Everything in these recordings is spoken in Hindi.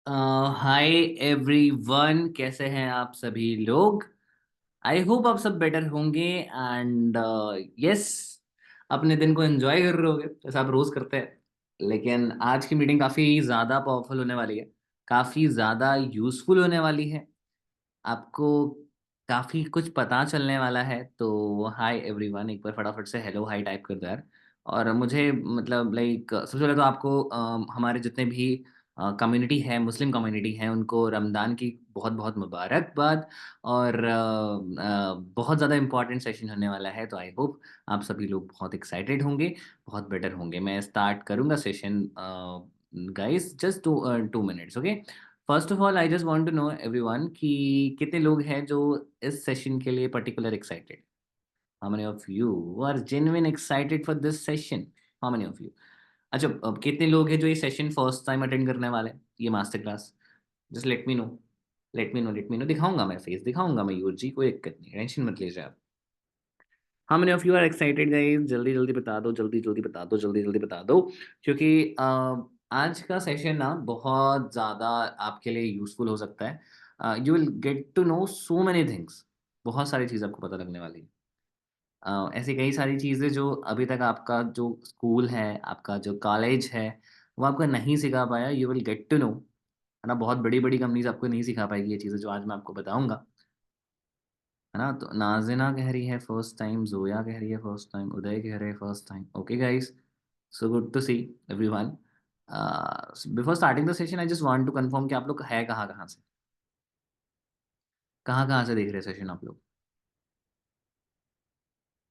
हाय एवरीवन, कैसे हैं आप सभी लोग। आई होप आप सब बेटर होंगे एंड यस, अपने दिन को एंजॉय कर रहे होगे जैसे आप रोज करते हैं। लेकिन आज की मीटिंग काफ़ी ज़्यादा पावरफुल होने वाली है, काफ़ी ज़्यादा यूज़फुल होने वाली है। आपको काफ़ी कुछ पता चलने वाला है। तो हाय एवरीवन, एक बार फटाफट से हेलो हाय टाइप कर दो यार। और मुझे मतलब लाइक सबसे पहले तो आपको हमारे जितने भी कम्युनिटी है, मुस्लिम कम्युनिटी है, उनको रमज़ान की बहुत बहुत मुबारकबाद। और बहुत ज़्यादा इम्पोर्टेंट सेशन होने वाला है, तो आई होप आप सभी लोग बहुत एक्साइटेड होंगे, बहुत बेटर होंगे। मैं स्टार्ट करूँगा session guys, just 2 minutes, okay. First of all I just want to know everyone कि कितने लोग हैं जो इस सेशन के लिए particular excited. How many of you are genuine excited for this session? How many of you? अच्छा, अब कितने लोग हैं जो ये सेशन फर्स्ट टाइम अटेंड करने वाले हैं, ये master class? Just let me know, let me know, let me know. दिखाऊंगा मैं फेस, दिखाऊंगा मैं यूर जी, कोई दिक्कत नहीं, टेंशन मत लीजिए आप। How many of you are excited guys? जल्दी जल्दी बता दो, जल्दी जल्दी बता दो, जल्दी जल्दी बता दो। क्योंकि आज का सेशन ना बहुत ज़्यादा आपके लिए यूजफुल हो सकता है। You will get to know so many things. बहुत सारी चीज़ आपको पता लगने वाली है। ऐसी कई सारी चीज़ें जो अभी तक आपका जो स्कूल है, आपका जो कॉलेज है, वो आपको नहीं सिखा पाया। You will get to know, है ना। बहुत बड़ी बड़ी कंपनीज आपको नहीं सिखा पाएगी ये चीज़ें जो आज मैं आपको बताऊंगा, है ना। तो नाज़िना कह रही है फर्स्ट टाइम, जोया कह रही है फर्स्ट टाइम, उदय कह रहे हैं first time. Okay guys, so good to see everyone. Before starting the session I just want to confirm कि आप लोग है कहाँ कहाँ से, कहाँ कहाँ से देख रहे हैं सेशन आप लोग।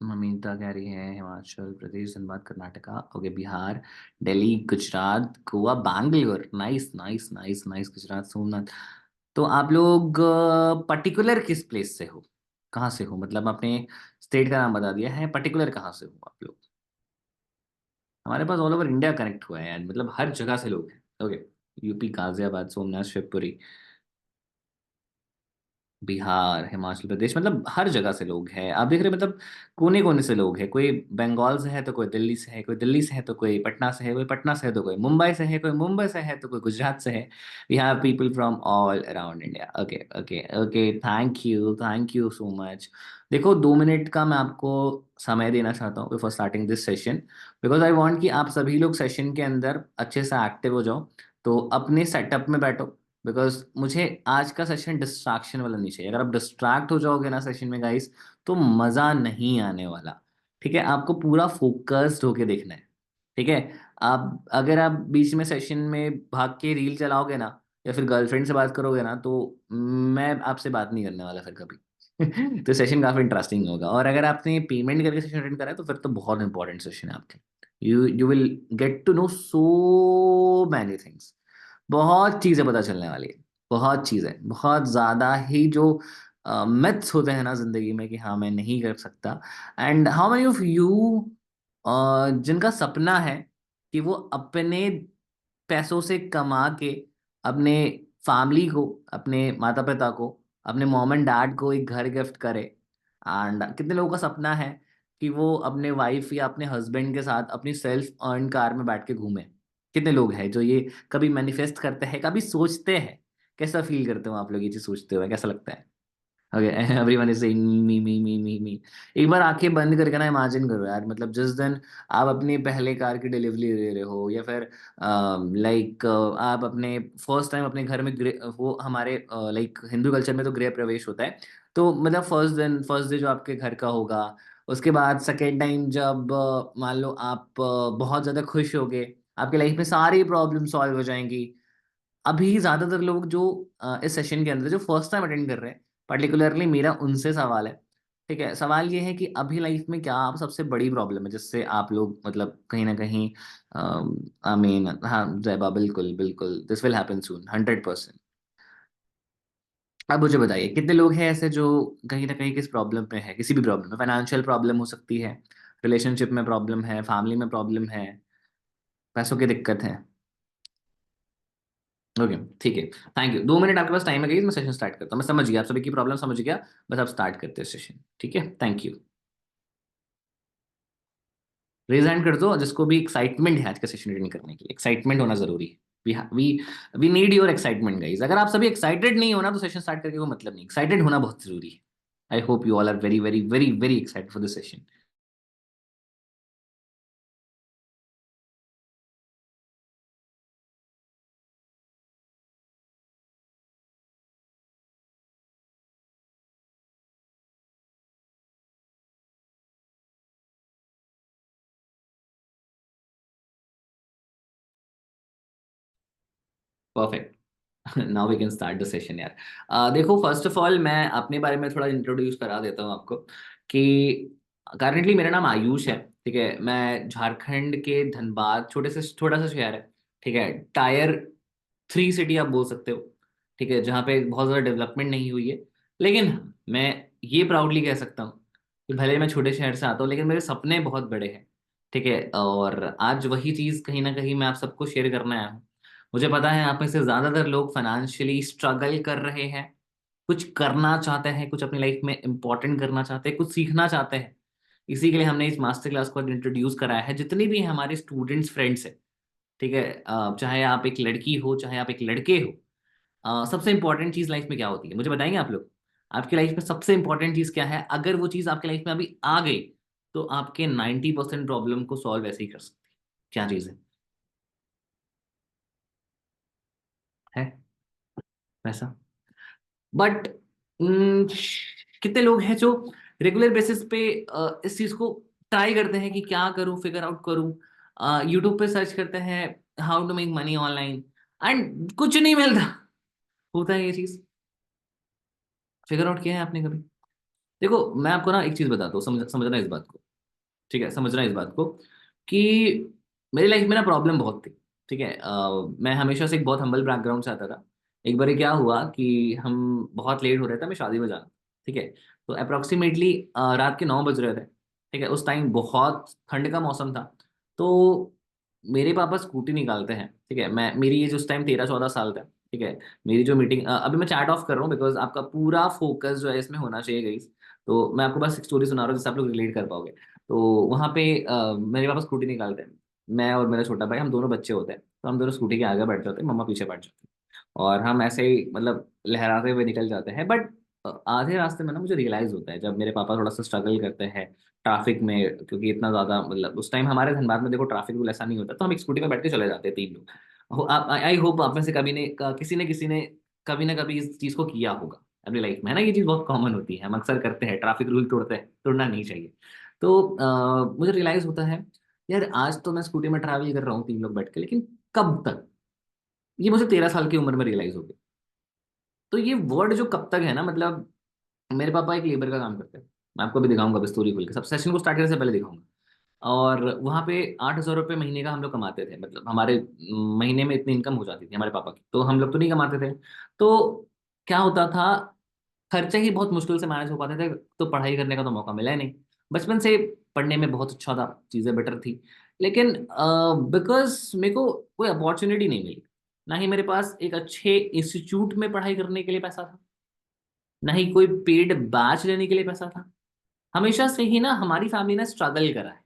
ममिता कह रही है Himachal Pradesh, Dhanbad, Karnataka, okay, Bihar, Delhi, Gujarat, Goa, Bangalore. Nice nice nice nice, Gujarat, Somnath. तो आप लोग पर्टिकुलर किस प्लेस से हो, कहाँ से हो? मतलब अपने स्टेट का नाम बता दिया है, पर्टिकुलर कहाँ से हो आप लोग? हमारे पास ऑल ओवर इंडिया कनेक्ट हुआ है यार, मतलब हर जगह से लोग हैं। ओके, यूपी, गाजियाबाद, सोमनाथ, शिवपुरी, बिहार, हिमाचल प्रदेश, मतलब हर जगह से लोग हैं। आप देख रहे हैं, मतलब कोने कोने से लोग हैं। कोई बंगाल से है तो कोई दिल्ली से है, कोई दिल्ली से है तो कोई पटना से है, कोई पटना से है तो कोई मुंबई से है, कोई मुंबई से है तो कोई गुजरात से है। We have people from all around India. Okay okay okay, thank you so much. देखो, 2 मिनट का मैं आपको समय देना चाहता हूँ before starting this session, because I want कि आप सभी लोग सेशन के अंदर अच्छे से एक्टिव हो जाओ। तो अपने सेटअप में बैठो, बिकॉज मुझे आज का सेशन डिस्ट्रैक्शन वाला नहीं चाहिए। अगर आप डिस्ट्रैक्ट हो जाओगे ना सेशन में गाइस, तो मज़ा नहीं आने वाला। ठीक है, आपको पूरा फोकस्ड होके देखना है। ठीक है। आप अगर आप बीच में सेशन में भाग के रील चलाओगे ना, या फिर गर्लफ्रेंड से बात करोगे ना, तो मैं आपसे बात नहीं करने वाला फिर कभी। तो सेशन काफ़ी इंटरेस्टिंग होगा। और अगर आपने पेमेंट करके सेशन अटेंड करा है, तो फिर तो बहुत इंपॉर्टेंट सेशन है आपके। You will get to know so many things. बहुत चीज़ें पता चलने वाली है, बहुत चीज़ें, बहुत ज़्यादा ही जो मिथ्स होते हैं ना ज़िंदगी में कि हाँ मैं नहीं कर सकता। And how many of you जिनका सपना है कि वो अपने पैसों से कमा के अपने फैमिली को, अपने माता पिता को, अपने मॉम एंड डैड को एक घर गिफ्ट करे। एंड कितने लोगों का सपना है कि वो अपने वाइफ या अपने हस्बैंड के साथ अपनी सेल्फ अर्न कार में बैठ के घूमे? कितने लोग हैं जो ये कभी मैनिफेस्ट करते हैं, कभी सोचते हैं? कैसा फील करते हो आप लोग ये चीज सोचते हुए, कैसा लगता है? Okay, everyone is saying me me me me me. एक बार आंखें बंद करके ना इमेजिन करो यार, मतलब जिस दिन आप अपनी पहले कार की डिलीवरी दे रहे हो, या फिर लाइक आप अपने फर्स्ट टाइम अपने घर में वो हमारे लाइक हिंदू कल्चर में तो गृह प्रवेश होता है। तो मतलब फर्स्ट डे जो आपके घर का होगा, उसके बाद सेकेंड टाइम जब मान लो आप बहुत ज़्यादा खुश हो गए, आपकी लाइफ में सारी प्रॉब्लम सॉल्व हो जाएंगी। अभी ज्यादातर लोग जो इस सेशन के अंदर जो फर्स्ट टाइम अटेंड कर रहे हैं, पर्टिकुलरली मेरा उनसे सवाल है। ठीक है, सवाल ये है कि अभी लाइफ में क्या आप सबसे बड़ी प्रॉब्लम है जिससे आप लोग मतलब कहीं ना कहीं, आई मीन, हाँ जयबा, बिल्कुल बिल्कुल, दिस विल हैपन सून 100%। अब मुझे बताइए कितने लोग हैं ऐसे जो कहीं ना कहीं किस प्रॉब्लम में है, किसी भी प्रॉब्लम में। फाइनेंशियल प्रॉब्लम हो सकती है, रिलेशनशिप में प्रॉब्लम है, फैमिली में प्रॉब्लम है, पैसों की दिक्कत है। ओके, ठीक है, थैंक यू। 2 मिनट आपके पास टाइम है, मैं सेशन स्टार्ट करता हूँ। मैं समझ गया, आप सभी की प्रॉब्लम समझ गया। बस आप स्टार्ट करते हैं सेशन, ठीक है। Thank you. रेज हैंड कर दो जिसको भी एक्साइटमेंट है आज का सेशन अटेंड करने की। एक्साइटमेंट होना जरूरी है। We we need your excitement guys. अगर आप सभी एक्साइटेड नहीं हो ना तो सेशन स्टार्ट करके कोई मतलब नहीं। एक्साइटेड होना बहुत जरूरी है। I hope you all are very very very very excited for this session. Perfect. Now we can start the session यार। देखो, फर्स्ट ऑफ ऑल मैं अपने बारे में थोड़ा इंट्रोड्यूस करा देता हूँ आपको कि करंटली मेरा नाम आयुष है। ठीक है, मैं झारखंड के धनबाद, छोटा सा शहर है। ठीक है, टायर 3 सिटी आप बोल सकते हो। ठीक है, जहाँ पे बहुत ज़्यादा डेवलपमेंट नहीं हुई है। लेकिन मैं ये प्राउडली कह सकता हूँ कि भले मैं छोटे शहर से आता हूँ लेकिन मेरे सपने बहुत बड़े हैं। ठीक है, और आज वही चीज़ कहीं ना कहीं मैं आप सबको शेयर करना आया हूँ। मुझे पता है आप में से ज़्यादातर लोग फाइनेंशियली स्ट्रगल कर रहे हैं, कुछ करना चाहते हैं, कुछ अपनी लाइफ में इंपॉर्टेंट करना चाहते हैं, कुछ सीखना चाहते हैं। इसी के लिए हमने इस मास्टर क्लास को इंट्रोड्यूस कराया है। जितनी भी हमारे स्टूडेंट्स फ्रेंड्स हैं, ठीक है, चाहे आप एक लड़की हो चाहे आप एक लड़के हो, सबसे इंपॉर्टेंट चीज लाइफ में क्या होती है मुझे बताएंगे आप लोग? आपकी लाइफ में सबसे इंपॉर्टेंट चीज क्या है? अगर वो चीज आपकी लाइफ में अभी आ गई तो आपके 90% प्रॉब्लम को सॉल्व ऐसे ही कर सकती है। क्या चीज है वैसा? बट कितने लोग हैं जो रेगुलर बेसिस पे इस चीज को ट्राई करते हैं कि क्या करूं, फिगर आउट करूं, यूट्यूब पे सर्च करते हैं how to make money online, and कुछ नहीं मिलता। होता है ये चीज? फिगर आउट किया है आपने कभी? देखो, मैं आपको ना एक चीज बताता हूँ, समझना इस बात को। ठीक है, समझना इस बात को कि मेरी लाइफ में ना प्रॉब्लम बहुत थी। ठीक है, मैं हमेशा से एक बहुत हम्बल बैकग्राउंड से आता था। एक बार क्या हुआ कि हम बहुत लेट हो रहे थे, मैं शादी में जाना। ठीक है, तो अप्रोक्सीमेटली रात के 9 बज रहे थे। ठीक है, उस टाइम बहुत ठंड का मौसम था। तो मेरे पापा स्कूटी निकालते हैं। ठीक है, मैं मेरी एज उस टाइम 13-14 साल था। ठीक है, मेरी जो मीटिंग, अभी मैं चैट ऑफ कर रहा हूँ बिकॉज आपका पूरा फोकस जो है इसमें होना चाहिए गाइस। तो मैं आपको बस एक स्टोरी सुना रहा हूँ जिससे आप लोग रिलेट कर पाओगे। तो वहाँ पे मेरे पापा स्कूटी निकालते हैं। मैं और मेरा छोटा भाई, हम दोनों बच्चे होते हैं, तो हम दोनों स्कूटी के आगे बैठ जाते हैं, मम्मा पीछे बैठ जाती है। और हम ऐसे ही मतलब लहराते हुए निकल जाते हैं। बट आधे रास्ते में ना मुझे रियलाइज होता है जब मेरे पापा थोड़ा सा स्ट्रगल करते हैं ट्रैफिक में, क्योंकि इतना ज्यादा मतलब उस टाइम हमारे धनबाद में देखो ट्रैफिक रूल ऐसा नहीं होता, तो हम एक स्कूटी में बैठ के चले जाते हैं 3 लोग। आई होप आप में से कभी ने किसी ने कभी ना कभी इस चीज को किया होगा अपनी लाइफ में, है ना? ये चीज बहुत कॉमन होती है, हम अक्सर करते हैं, ट्रैफिक रूल तोड़ते हैं, तोड़ना नहीं चाहिए। तो मुझे रियलाइज होता है यार आज तो मैं स्कूटी में ट्रैवल कर रहा हूँ 3 लोग बैठ के, लेकिन कब तक? ये मुझे 13 साल की उम्र में रियलाइज हो गया। तो ये वर्ड जो कब तक है ना, मतलब मेरे पापा एक लेबर का काम करते हैं। मैं आपको भी दिखाऊंगा स्टोरी खोल के, सब सेशन को स्टार्ट करने से पहले दिखाऊंगा। और वहाँ पे 8,000 रुपये महीने का हम लोग कमाते थे, मतलब हमारे महीने में इतनी इनकम हो जाती थी हमारे पापा की, तो हम लोग तो नहीं कमाते थे। तो क्या होता था, खर्चे ही बहुत मुश्किल से मैनेज हो पाते थे, तो पढ़ाई करने का तो मौका मिला ही नहीं। बचपन से पढ़ने में बहुत अच्छा था, चीज़ें बेटर थी। लेकिन बिकॉज मेरे को कोई अपॉर्चुनिटी नहीं मिली, ना ही मेरे पास एक अच्छे इंस्टीट्यूट में पढ़ाई करने के लिए पैसा था, ना ही कोई पेड बैच लेने के लिए पैसा था। हमेशा से ही ना हमारी फैमिली ने स्ट्रगल करा है।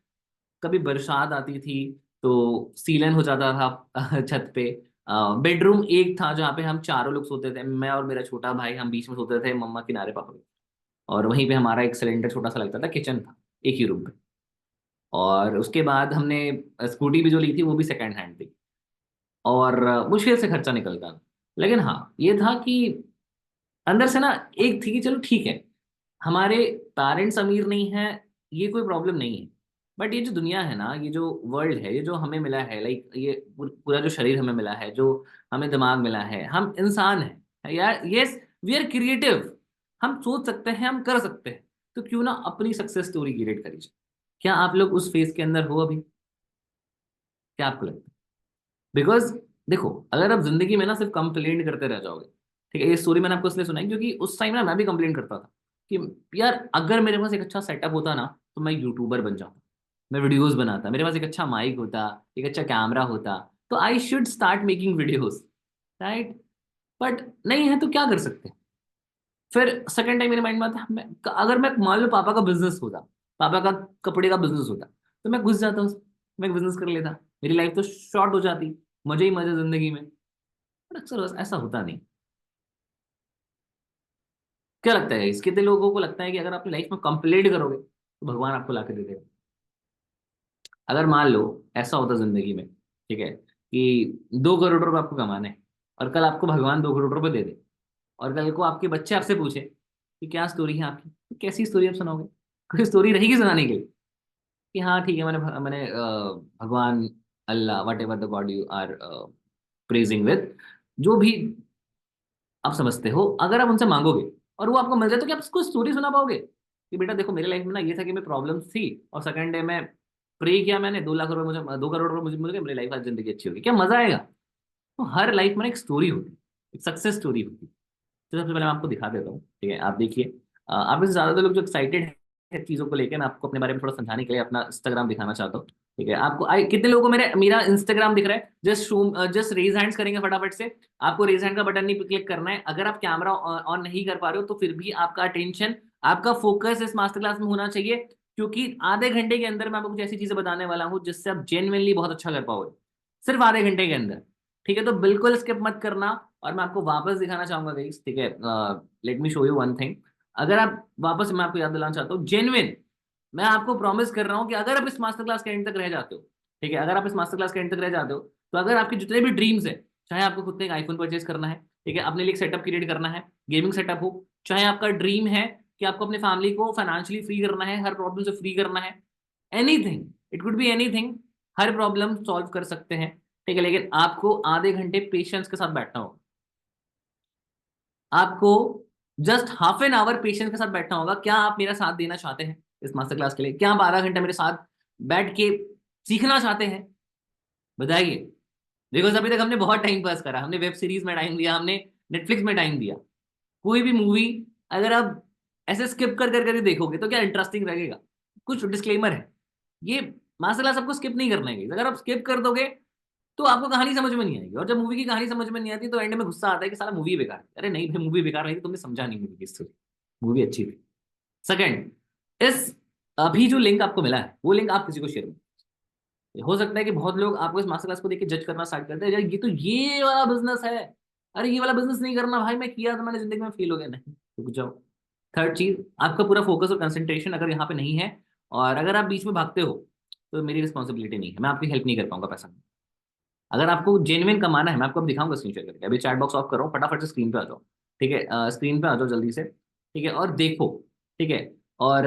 कभी बरसात आती थी तो सीलन हो जाता था छत पे। बेडरूम एक था जहाँ पे हम चारों लोग सोते थे, मैं और मेरा छोटा भाई, हम बीच में सोते थे, मम्मा किनारे पापा भी। और वहीं पे हमारा एक सिलेंडर छोटा सा लगता था, किचन था एक ही रूम पे। और उसके बाद हमने स्कूटी भी जो ली थी वो भी सेकंड हैंड थी। और मुश्किल से खर्चा निकलता था। लेकिन हाँ, ये था कि अंदर से ना एक थी कि चलो ठीक है, हमारे पेरेंट्स अमीर नहीं है, ये कोई प्रॉब्लम नहीं है। बट ये जो दुनिया है ना, ये जो वर्ल्ड है, ये जो हमें मिला है, लाइक ये पूरा जो शरीर हमें मिला है, जो हमें दिमाग मिला है, हम इंसान हैं यार। Yes, we are creative. हम सोच सकते हैं, हम कर सकते हैं। तो क्यों ना अपनी सक्सेस स्टोरी क्रिएट करी जाए? क्या आप लोग उस फेज के अंदर हो अभी? क्या आपको लगता है? बिकॉज देखो, अगर आप जिंदगी में ना सिर्फ कंप्लेंट करते रह जाओगे, ठीक है, ये स्टोरी मैंने आपको इसलिए सुनाई क्योंकि उस टाइम ना मैं भी कंप्लेंट करता था कि यार अगर मेरे पास एक अच्छा सेटअप होता ना तो मैं यूट्यूबर बन जाता, मैं वीडियोस बनाता, मेरे पास एक अच्छा माइक होता, एक अच्छा कैमरा होता, तो I should start making videos, right? But नहीं है तो क्या कर सकते हैं? फिर सेकंड टाइम मेरे माइंड में आता, अगर मैं मान लो पापा का बिजनेस होता, पापा का कपड़े का बिजनेस होता, तो मैं घुस जाता उसमें, मैं बिजनेस कर लेता, मेरी लाइफ तो शॉर्ट हो जाती। मजे ही मजे जिंदगी में। पर अक्सर ऐसा होता नहीं। क्या लगता है इस, कितने लोगों को लगता है कि अगर अपनी लाइफ में कंप्लीट करोगे तो भगवान आपको ला के दे देगा? अगर मान लो ऐसा होता जिंदगी में, ठीक है, कि 2 करोड़ रुपए आपको कमाने हैं, और कल आपको भगवान 2 करोड़ रुपए दे दे, और कल को आपके बच्चे आपसे पूछे कि क्या स्टोरी है आपकी, तो कैसी स्टोरी आप सुनाओगे? कोई स्टोरी रहेगी सुनाने के लिए कि हाँ ठीक है, मैंने भगवान, Allah, whatever the god you are praising with, जो भी आप समझते हो, अगर आप उनसे मांगोगे और वो आपको मिल जाए, तो क्या आप उसको स्टोरी सुना पाओगे कि बेटा देखो मेरे लाइफ में ना ये था कि मैं प्रॉब्लम्स थी, और सेकंड डे में प्रे किया मैंने, 2 लाख रुपए मुझे, 2 करोड़ रुपए मुझे मिल गए, मेरी लाइफ आज जिंदगी अच्छी होगी? क्या मजा आएगा? तो हर लाइफ में ना एक स्टोरी होती है, एक सक्सेस स्टोरी होती है। तो सबसे पहले मैं आपको दिखा देता हूँ, ठीक है, आप देखिए। आप में से ज्यादातर लोग जो एक्साइटेड है चीजों को लेकर, मैं आपको अपने बारे में थोड़ा समझाने के लिए अपना इंस्टाग्राम दिखाना चाहता हूँ। ठीक है, आपको कितने लोगों को मेरा इंस्टाग्राम दिख रहा है? जस्ट रेज हैंड्स करेंगे फटाफट से। आपको रेज हैंड का बटन नहीं क्लिक करना है। अगर आप कैमरा ऑन नहीं कर पा रहे हो तो फिर भी आपका अटेंशन, आपका फोकस इस मास्टर क्लास में होना चाहिए, क्योंकि आधे घंटे के अंदर मैं आपको कुछ ऐसी चीजें बताने वाला हूँ जिससे आप जेन्युइनली बहुत अच्छा कर पाओगे, सिर्फ आधे घंटे के अंदर। ठीक है, तो बिल्कुल स्किप मत करना। और मैं आपको वापस दिखाना चाहूंगा गाइस, ठीक है, let me show you one thing. अगर आप वापस, मैं आपको याद दिलाना चाहता हूँ जेन्युइन, मैं आपको प्रॉमिस कर रहा हूँ कि अगर आप इस मास्टर क्लास के एंड तक रह जाते हो, ठीक है, अगर आप इस मास्टर क्लास के एंड तक रह जाते हो, तो अगर आपके जितने भी ड्रीम्स है, चाहे आपको खुद का एक आईफोन परचेज करना है, ठीक है, अपने लिए एक सेटअप क्रिएट करना है, गेमिंग सेटअप हो, चाहे आपका ड्रीम है कि आपको अपने फैमिली को फाइनेंशियली फ्री करना है, हर प्रॉब्लम से फ्री करना है, anything, it could be anything, her problem solve कर सकते हैं। ठीक है, लेकिन आपको आधे घंटे पेशेंस के साथ बैठना होगा। आपको just half an hour patience के साथ बैठना होगा। क्या आप मेरा साथ देना चाहते हैं इस मास्टर क्लास के लिए? क्या आप आधा घंटा मेरे साथ बैठ के सीखना चाहते हैं? बताइए। बिकॉज अभी तक हमने बहुत टाइम पास करा, हमने वेब सीरीज में टाइम दिया, हमने नेटफ्लिक्स में टाइम दिया। कोई भी मूवी अगर आप ऐसे स्किप कर कर कर देखोगे तो क्या इंटरेस्टिंग लगेगा? कुछ डिस्क्लेमर है, ये मास्टर क्लास आपको स्किप नहीं करना है। अगर आप स्किप कर दोगे तो आपको कहानी समझ में नहीं आएगी, और जब मूवी की कहानी समझ में नहीं आती तो एंड में गुस्सा आता है कि साला मूवी बेकार है। अरे नहीं भाई, मूवी बेकार नहीं थी, तुमने समझा नहीं मूवी की स्टोरी, मूवी अच्छी थी। सेकंड, इस अभी जो लिंक आपको मिला है वो लिंक आप किसी को शेयर करें। हो सकता है कि बहुत लोग आपको इस मास्टर क्लास को देख के जज करना स्टार्ट करते हैं, यार ये तो ये वाला बिजनेस है, अरे ये वाला बिजनेस नहीं करना भाई, मैं किया तो मैंने जिंदगी में फेल हो गया। नहीं, रुक जाओ। थर्ड चीज, आपका पूरा फोकस और कंसंट्रेशन अगर यहाँ पे नहीं है, और अगर आप बीच में भागते हो, तो मेरी रिस्पॉन्सिबिलिटी नहीं है, मैं आपकी हेल्प नहीं कर पाऊंगा पैसा। अगर आपको जेन्युइन कमाना है, मैं आपको अब दिखाऊंगा स्क्रीन शेयर करके, अभी चैट बॉक्स ऑफ करो, फटाफट से स्क्रीन पे आ जाओ। ठीक है, स्क्रीन पे आ जाओ जल्दी से, ठीक है, और देखो। ठीक है, और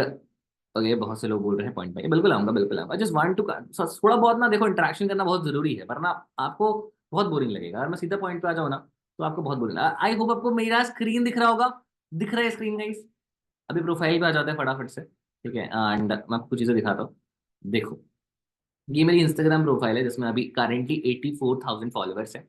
ये बहुत से लोग बोल रहे हैं पॉइंट पे, बिल्कुल आऊंगा, बिल्कुल आऊंगा, जस्ट वांट टू, थोड़ा बहुत ना देखो, इंटरेक्शन करना बहुत जरूरी है, वरना आपको बहुत बोरिंग लगेगा। अगर मैं सीधा पॉइंट पे आ जाऊँ ना, तो आपको बहुत बोरिंग। आई होप आपको मेरा स्क्रीन दिख रहा होगा, दिख रहा है स्क्रीन गाइस? अभी प्रोफाइल पे आ जाते हैं फटाफट से, ठीक है, एंड मैं आपको कुछ चीजें दिखाता हूँ। देखो, ये मेरी इंस्टाग्राम प्रोफाइल है जिसमें अभी करेंटली 84,000 फॉलोअर्स है।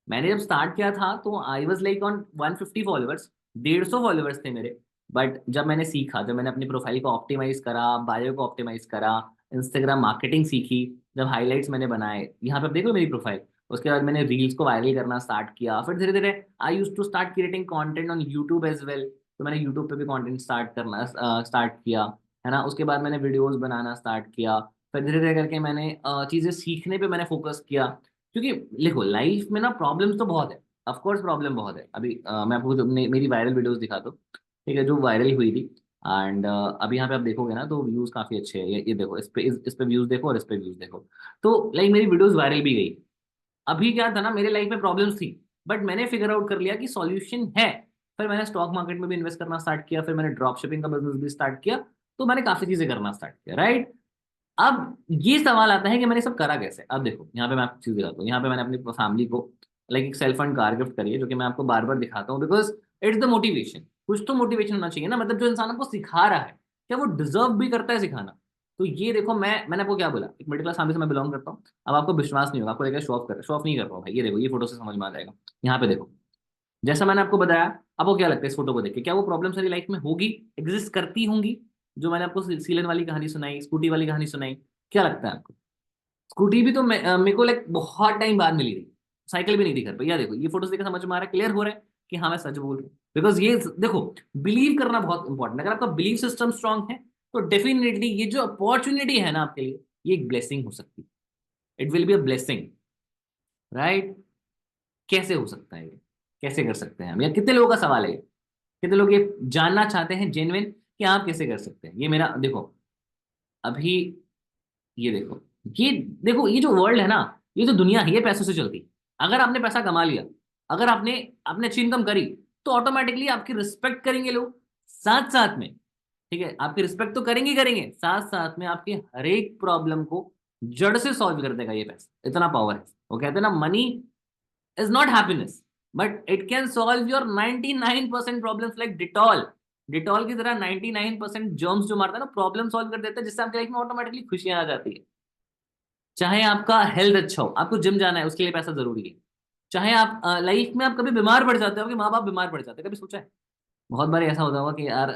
मैंने जब स्टार्ट किया था तो I was like on 150 followers, 150 followers थे मेरे। बट जब मैंने सीखा, जब मैंने अपनी प्रोफाइल को ऑप्टिमाइज करा, बायो को ऑप्टिमाइज करा, इंस्टाग्राम मार्केटिंग सीखी, जब हाईलाइट्स मैंने बनाए, यहाँ पे आप देखो मेरी प्रोफाइल, उसके बाद मैंने रील्स को वायरल करना स्टार्ट किया, फिर धीरे धीरे I used to start creating content on YouTube as well. तो मैंने यूट्यूब पे भी कंटेंट स्टार्ट किया, है ना। उसके बाद मैंने वीडियोस बनाना स्टार्ट किया, फिर धीरे धीरे करके मैंने चीजें सीखने पे मैंने फोकस किया। क्योंकि देखो लाइफ में ना प्रॉब्लम्स तो बहुत है, ऑफ कोर्स प्रॉब्लम बहुत है। अभी मैं आपको मेरी वायरल वीडियोस दिखाता हूँ, ठीक है, जो वायरल हुई थी। एंड अभी यहाँ पे आप देखोगे ना तो व्यूज काफी अच्छे हैं। ये देखो, इस पे व्यूज देखो और इस पे व्यूज देखो। तो लाइक मेरी वीडियोस वायरल भी गई। अभी क्या था ना, मेरे लाइफ में प्रॉब्लम्स थी, बट मैंने फिगर आउट कर लिया कि सॉल्यूशन है। फिर मैंने स्टॉक मार्केट में भी इन्वेस्ट करना स्टार्ट किया, फिर मैंने ड्रॉप शिपिंग का बिजनेस भी स्टार्ट किया। तो मैंने काफी चीजें करना स्टार्ट किया, राइट। अब ये सवाल आता है कि मैंने सब करा कैसे। अब देखो यहाँ पे मैं आपको चीज दिखाता हूँ, यहाँ पे मैंने अपनी फैमिली को लाइक एक सेल्फ फंड कार गिफ्ट करी है, जो कि मैं आपको बार बार दिखाता हूँ, बिकॉज इट्स द मोटिवेशन। कुछ तो मोटिवेशन होना चाहिए ना, मतलब जो इंसान आपको सिखा रहा है, क्या वो डिजर्व भी करता है सिखाना? तो ये देखो, मैंने आपको क्या बोला, एक मिडिल क्लास फैमिली से मैं बिलोंग करता हूँ। अब आपको विश्वास नहीं होगा, आपको लेकर शो ऑफ नहीं कर रहा हूँ भाई, ये देखो, ये फोटो से समझ में आ जाएगा। यहाँ पे देखो, जैसा मैंने आपको बताया। आपको क्या लगता है इस फोटो को देख के, क्या वो प्रॉब्लम सारी लाइफ में होगी, एग्जिस्ट करती होंगी? जो मैंने आपको सीलन वाली कहानी सुनाई, स्कूटी वाली कहानी सुनाई, क्या लगता है आपको? स्कूटी भी तो मेरे को लाइक बहुत टाइम बाद मिली थी, साइकिल भी नहीं थी घर पे। या देखो, ये फोटोज देखकर समझ में आ रहा है, क्लियर हो रहा है कि हाँ मैं सच बोल रहा हूँ। बिकॉज ये देखो, बिलीव करना बहुत इंपॉर्टेंट है। अगर आपका बिलीव सिस्टम स्ट्रांग है तो डेफिनेटली ये जो अपॉर्चुनिटी है ना आपके लिए, ये एक ब्लेसिंग हो सकती है। It will be a blessing. Right? कैसे हो सकता है ये? कैसे कर सकते हैं हम? या कितने लोगों का सवाल है ये? कितने लोग ये जानना चाहते हैं जेन्युइन कि आप कैसे कर सकते हैं? ये मेरा देखो, अभी ये देखो, ये देखो, ये जो वर्ल्ड है ना, ये जो दुनिया है, ये पैसों से चलती है। अगर आपने पैसा कमा लिया, अगर आपने आपने अच्छी इनकम करी, तो ऑटोमेटिकली आपकी रिस्पेक्ट करेंगे लोग। साथ साथ में, ठीक है, आपकी रिस्पेक्ट तो करेंगे ही करेंगे, साथ साथ में आपकी हर एक प्रॉब्लम को जड़ से सॉल्व कर देगा ये पैसा। इतना पावर है। वो कहते हैं ना, money is not happiness, but it can solve your 99% problems like Dettol। Dettol की तरह 99% जर्म्स जो मारता है ना, प्रॉब्लम सॉल्व कर देता है, जिससे आपके लाइफ में ऑटोमेटिकली खुशियां आ जाती है। चाहे आपका हेल्थ अच्छा हो, आपको जिम जाना है, उसके लिए पैसा जरूरी है। चाहे आप लाइफ में आप कभी बीमार पड़ जाते हो, कि माँ बाप बीमार पड़ जाते हैं, कभी सोचा है? बहुत बार ऐसा होता होगा कि यार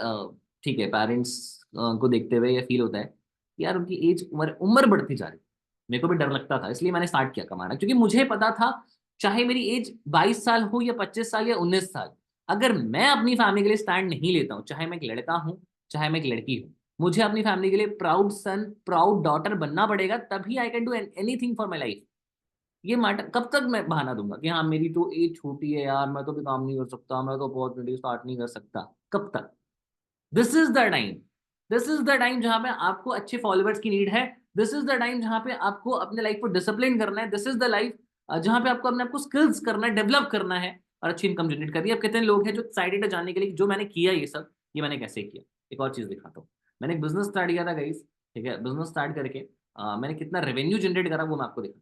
ठीक है, पेरेंट्स को देखते हुए ये फील होता है कि यार उनकी एज, उम्र उम्र बढ़ती जा रही है। मेरे को भी डर लगता था, इसलिए मैंने स्टार्ट किया कमाना, क्योंकि मुझे पता था चाहे मेरी एज 22 साल हो या 25 साल या 19 साल, अगर मैं अपनी फैमिली के लिए स्टैंड नहीं लेता हूँ, चाहे मैं एक लड़का हूँ चाहे मैं एक लड़की हूँ, मुझे अपनी फैमिली के लिए प्राउड सन प्राउड डॉटर बनना पड़ेगा, तभी I can do anything for my life. ये मैटर कब तक मैं बहाना दूंगा कि हाँ मेरी तो एज छोटी है यार, मैं तो भी काम नहीं कर सकता, मैं तो अपॉर्चुनिटी स्टार्ट नहीं कर सकता? कब तक? This is the time, this is the time जहां पे आपको अच्छे फॉलोअर्स की नीड है। दिस इज द टाइम जहां पे आपको अपने लाइफ को डिसिप्लिन करना है। दिस इज द लाइफ जहां पे आपको अपने आपको स्किल्स करना है, डेवलप करना है, और अच्छी इनकम जनरेट करनी है। अब कितने लोग हैं जो एक्साइटेड है जानने के लिए कि जो मैंने किया ये सब, ये मैंने कैसे किया? एक और चीज दिखाता हूँ। मैंने एक बिजनेस स्टार्ट किया था गाइस, ठीक है, बिजनेस स्टार्ट करके मैंने कितना रेवेन्यू जनरेट करा वो मैं आपको दिखा,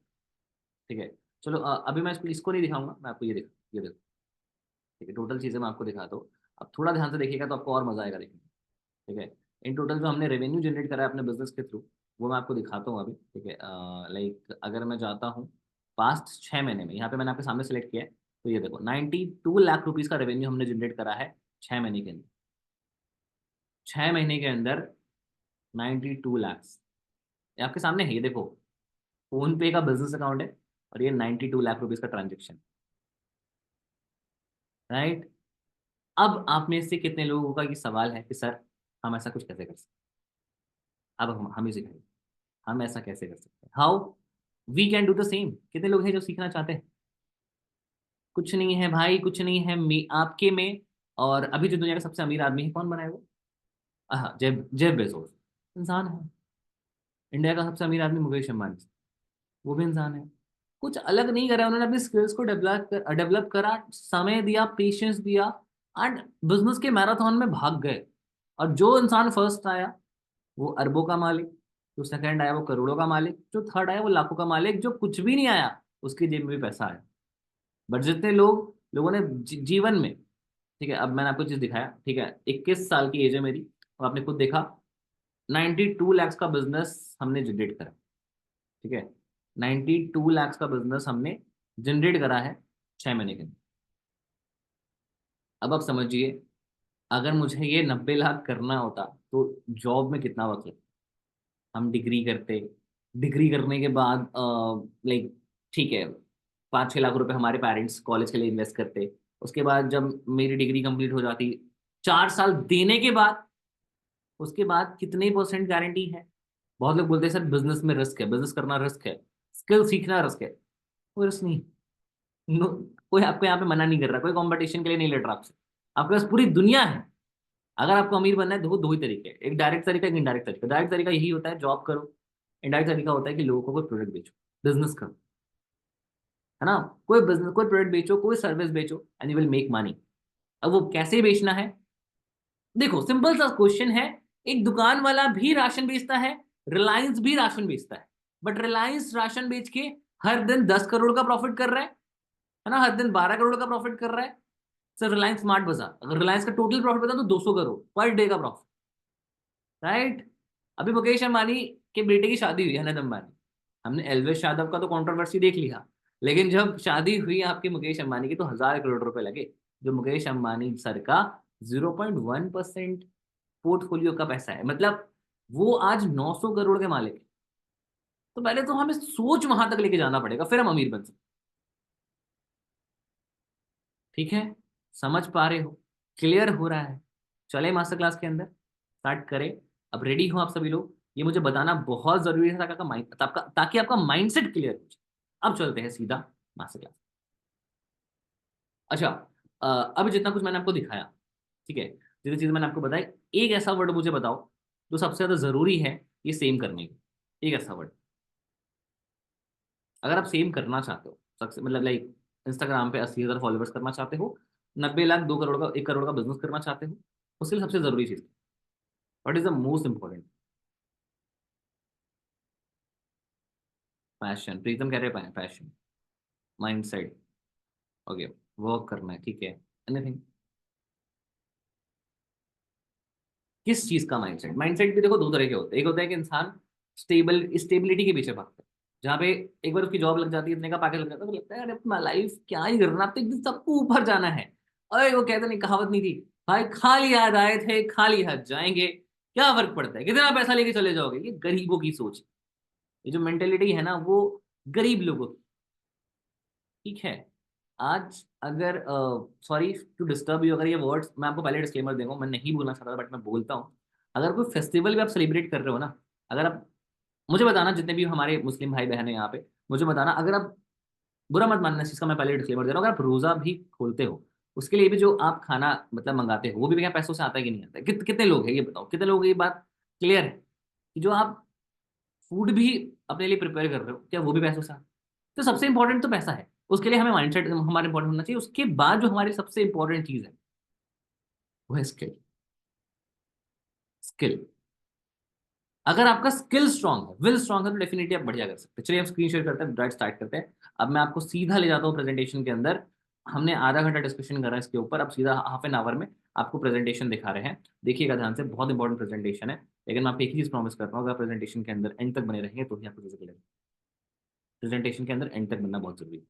ठीक है। चलो अभी मैं इसको नहीं दिखाऊंगा, मैं आपको ये देखो, ठीक है, टोटल चीजें मैं आपको दिखाता हूँ। अब थोड़ा ध्यान से देखिएगा तो आपको और मजा आएगा देखने में, ठीक है। इन टोटल जो हमने रेवेन्यू जनरेट करा है अपने बिजनेस के थ्रू, वो मैं आपको दिखाता हूँ अभी, ठीक है। लाइक अगर मैं जाता हूँ पास्ट 6 महीने में, यहाँ पे मैंने आपके सामने सेलेक्ट किया है, तो ये देखो 92 लाख रुपीज का रेवेन्यू हमने जनरेट करा है 6 महीने के अंदर। 6 महीने के अंदर 92 लैक्स, ये आपके सामने है, ये देखो। फोन पे का बिजनेस अकाउंट है, और ये 92 लाख रुपीज का ट्रांजेक्शन, राइट? अब आप में से कितने लोगों का ये सवाल है कि सर हम ऐसा कुछ कैसे कर सकते हैं? अब हम ही सिखाइए, हम ऐसा कैसे कर सकते हैं? How we can do the same. कितने लोग हैं जो सीखना चाहते हैं? कुछ नहीं है भाई, कुछ नहीं है आपके में। और अभी जो दुनिया का सबसे अमीर आदमी है, कौन बना है वो? हाँ, जेब जेब बेजोस, इंसान है। इंडिया का सबसे अमीर आदमी मुकेश अंबानी, वो भी इंसान है। कुछ अलग नहीं करा उन्होंने, अपनी स्किल्स को डेवलप करा, समय दिया, पेशेंस दिया, एंड बिजनेस के मैराथन में भाग गए। और जो इंसान फर्स्ट आया वो अरबों का मालिक, जो सेकंड आया वो करोड़ों का मालिक, जो थर्ड आया वो लाखों का मालिक, जो कुछ भी नहीं आया उसकी जेब में भी पैसा आया। बट जितने लोगों ने जीवन में, ठीक है, अब मैंने आपको चीज दिखाया, ठीक है, 21 साल की एज है मेरी, और आपने खुद देखा 92 लैक्स का बिजनेस हमने जनरेट करा, ठीक है। 92 लैक्स का बिजनेस हमने जनरेट करा है 6 महीने के अंदर। अब आप समझिए, अगर मुझे ये 90 लाख करना होता तो जॉब में कितना वक्त लगता? हम डिग्री करते, डिग्री करने के बाद लाइक, ठीक है, 5-6 लाख रुपए हमारे पेरेंट्स कॉलेज के लिए इन्वेस्ट करते। उसके बाद जब मेरी डिग्री कंप्लीट हो जाती, 4 साल देने के बाद, उसके बाद कितने परसेंट गारंटी है? बहुत लोग बोलते हैं सर बिजनेस में रिस्क है, बिजनेस करना रिस्क है, स्किल सीखना रिस्क है। कोई रिस्क नहीं। नो, कोई आपको यहाँ पे मना नहीं कर रहा, कोई कंपटीशन के लिए नहीं लड़ रहा आपसे। आपके पास पूरी दुनिया है। अगर आपको अमीर बनना है, देखो दो ही तरीके हैं, एक डायरेक्ट तरीका, एक इनडायरेक्ट तरीका। डायरेक्ट तरीका यही होता है जॉब करो। इनडायरेक्ट तरीका होता है कि लोगों को कोई प्रोडक्ट बेचो, बिजनेस करो, है ना? कोई बिजनेस, कोई प्रोडक्ट बेचो, कोई सर्विस बेचो, and you will make money. अब वो कैसे बेचना है? देखो, सिंपल सा क्वेश्चन है। एक दुकान वाला भी राशन बेचता है, रिलायंस भी राशन बेचता है, बट रिलायंस राशन बेच के हर दिन 10 करोड़ का प्रॉफिट कर रहा है ना, हर दिन 12 करोड़ का प्रॉफिट कर रहा है। सर रिलायंस स्मार्ट बाजार, अगर रिलायंस का टोटल प्रॉफिट बता तो 200 करोड़ पर डे का प्रॉफिट, राइट? अभी मुकेश अंबानी के बेटे की शादी हुई, अनंत अंबानी। हमने एलवेश यादव का तो कंट्रोवर्सी देख लिया, लेकिन जब शादी हुई आपके मुकेश अंबानी की, तो 1000 करोड़ रुपए लगे, जो मुकेश अंबानी सर का 0.1% पोर्टफोलियो का पैसा है। मतलब वो आज 900 करोड़ के मालिक है। तो पहले तो हमें सोच वहां तक लेके जाना पड़ेगा, फिर हम अमीर बन सकते। ठीक है, समझ पा रहे हो? क्लियर हो रहा है? चले मास्टर क्लास के अंदर स्टार्ट करें। अब रेडी हो आप सभी लोग? ये मुझे बताना बहुत जरूरी है ताकि आपका माइंड, ताकि आपका माइंडसेट क्लियर हो जाए। अब चलते हैं सीधा मास्टर क्लास। अच्छा, अब जितना कुछ मैंने आपको दिखाया, ठीक है, जितनी चीज मैंने आपको बताई, एक ऐसा वर्ड मुझे बताओ जो सबसे ज्यादा जरूरी है ये सेम करने की, एक ऐसा वर्ड। अगर आप सेम करना चाहते हो, सबसे मतलब लाइक इंस्टाग्राम पे 80,000 फॉलोअर्स करना चाहते हो, 90 लाख, 2 करोड़ का, 1 करोड़ का बिजनेस करना चाहते हो, उसके लिए सबसे जरूरी चीज what is the most important? Passion, Pritam कह रहे हैं passion, mindset, okay, work करना है, ठीक है, एनीथिंग? किस चीज का माइंडसेट? माइंडसेट भी देखो दो तरह के होते हैं। एक होता है कि इंसान स्टेबिलिटी के पीछे भागता है, जहाँ पे एक बार उसकी जॉब लग जाती है, इतने का पैकेज लग जाता है, तो लगता है अरे अपना लाइफ क्या ही करना, अब तो एकदम सबको ऊपर जाना है। अरे वो कहते नहीं, कहावत नहीं थी, भाई खाली हाथ आए थे खाली हाथ जाएंगे, क्या फर्क पड़ता है कितना पैसा लेके चले जाओगे? ये गरीबों की सोच है। ये जो मेंटेलिटी है ना, वो गरीब लोगों की, ठीक है। आज अगर, सॉरी टू डिस्टर्ब यू, अगर ये वर्ड्स मैं आपको पहले डिस्क्लेमर दूंगा, मैं नहीं बोलना चाहता बट मैं बोलता हूँ। अगर कोई फेस्टिवल भी आप सेलिब्रेट कर रहे हो ना, अगर आप, मुझे बताना जितने भी हमारे मुस्लिम भाई बहन हैं यहाँ पे, मुझे बताना, अगर आप, बुरा मत मानना इस चीज का, मैं पहले डिस्क्लेमर दे रहा हूँ, अगर आप रोजा भी खोलते हो, उसके लिए भी जो आप खाना मतलब मंगाते हो, वो भी क्या पैसों से आता है कि नहीं आता है? कितने लोग हैं ये बताओ, कितने लोग हैं? ये बात क्लियर है कि जो आप फूड भी अपने लिए प्रिपेयर कर रहे हो, क्या वो भी पैसों से आता है? तो सबसे इंपॉर्टेंट तो पैसा है, उसके लिए हमें माइंडसेट हमारा इंपॉर्टेंट होना चाहिए। उसके बाद जो हमारी सबसे इंपॉर्टेंट चीज है वो है स्किल। स्किल, अगर आपका स्किल स्ट्रांग है, विल स्ट्रांग है, तो डेफिनेटली आप बढ़िया कर सकते हैं। चलिए हम स्क्रीन शेयर करते हैं, डायरेक्ट स्टार्ट करते हैं। अब मैं आपको सीधा ले जाता हूँ प्रेजेंटेशन के अंदर। हमने आधा घंटा डिस्कशन करा इसके ऊपर, अब सीधा हाफ एन आवर में आपको प्रेजेंटेशन दिखा रहे हैं। देखिएगा ध्यान से, बहुत इंपॉर्टेंट प्रेजेंटेशन है। लेकिन मैं आपको एक ही चीज प्रॉमिस करता हूँ, अगर प्रेजेंटेशन के अंदर एंड तक बने रहेंगे तो ही आपको चीजें मिलेंगी। प्रेजेंटेशन के अंदर एंड तक बनना बहुत जरूरी है।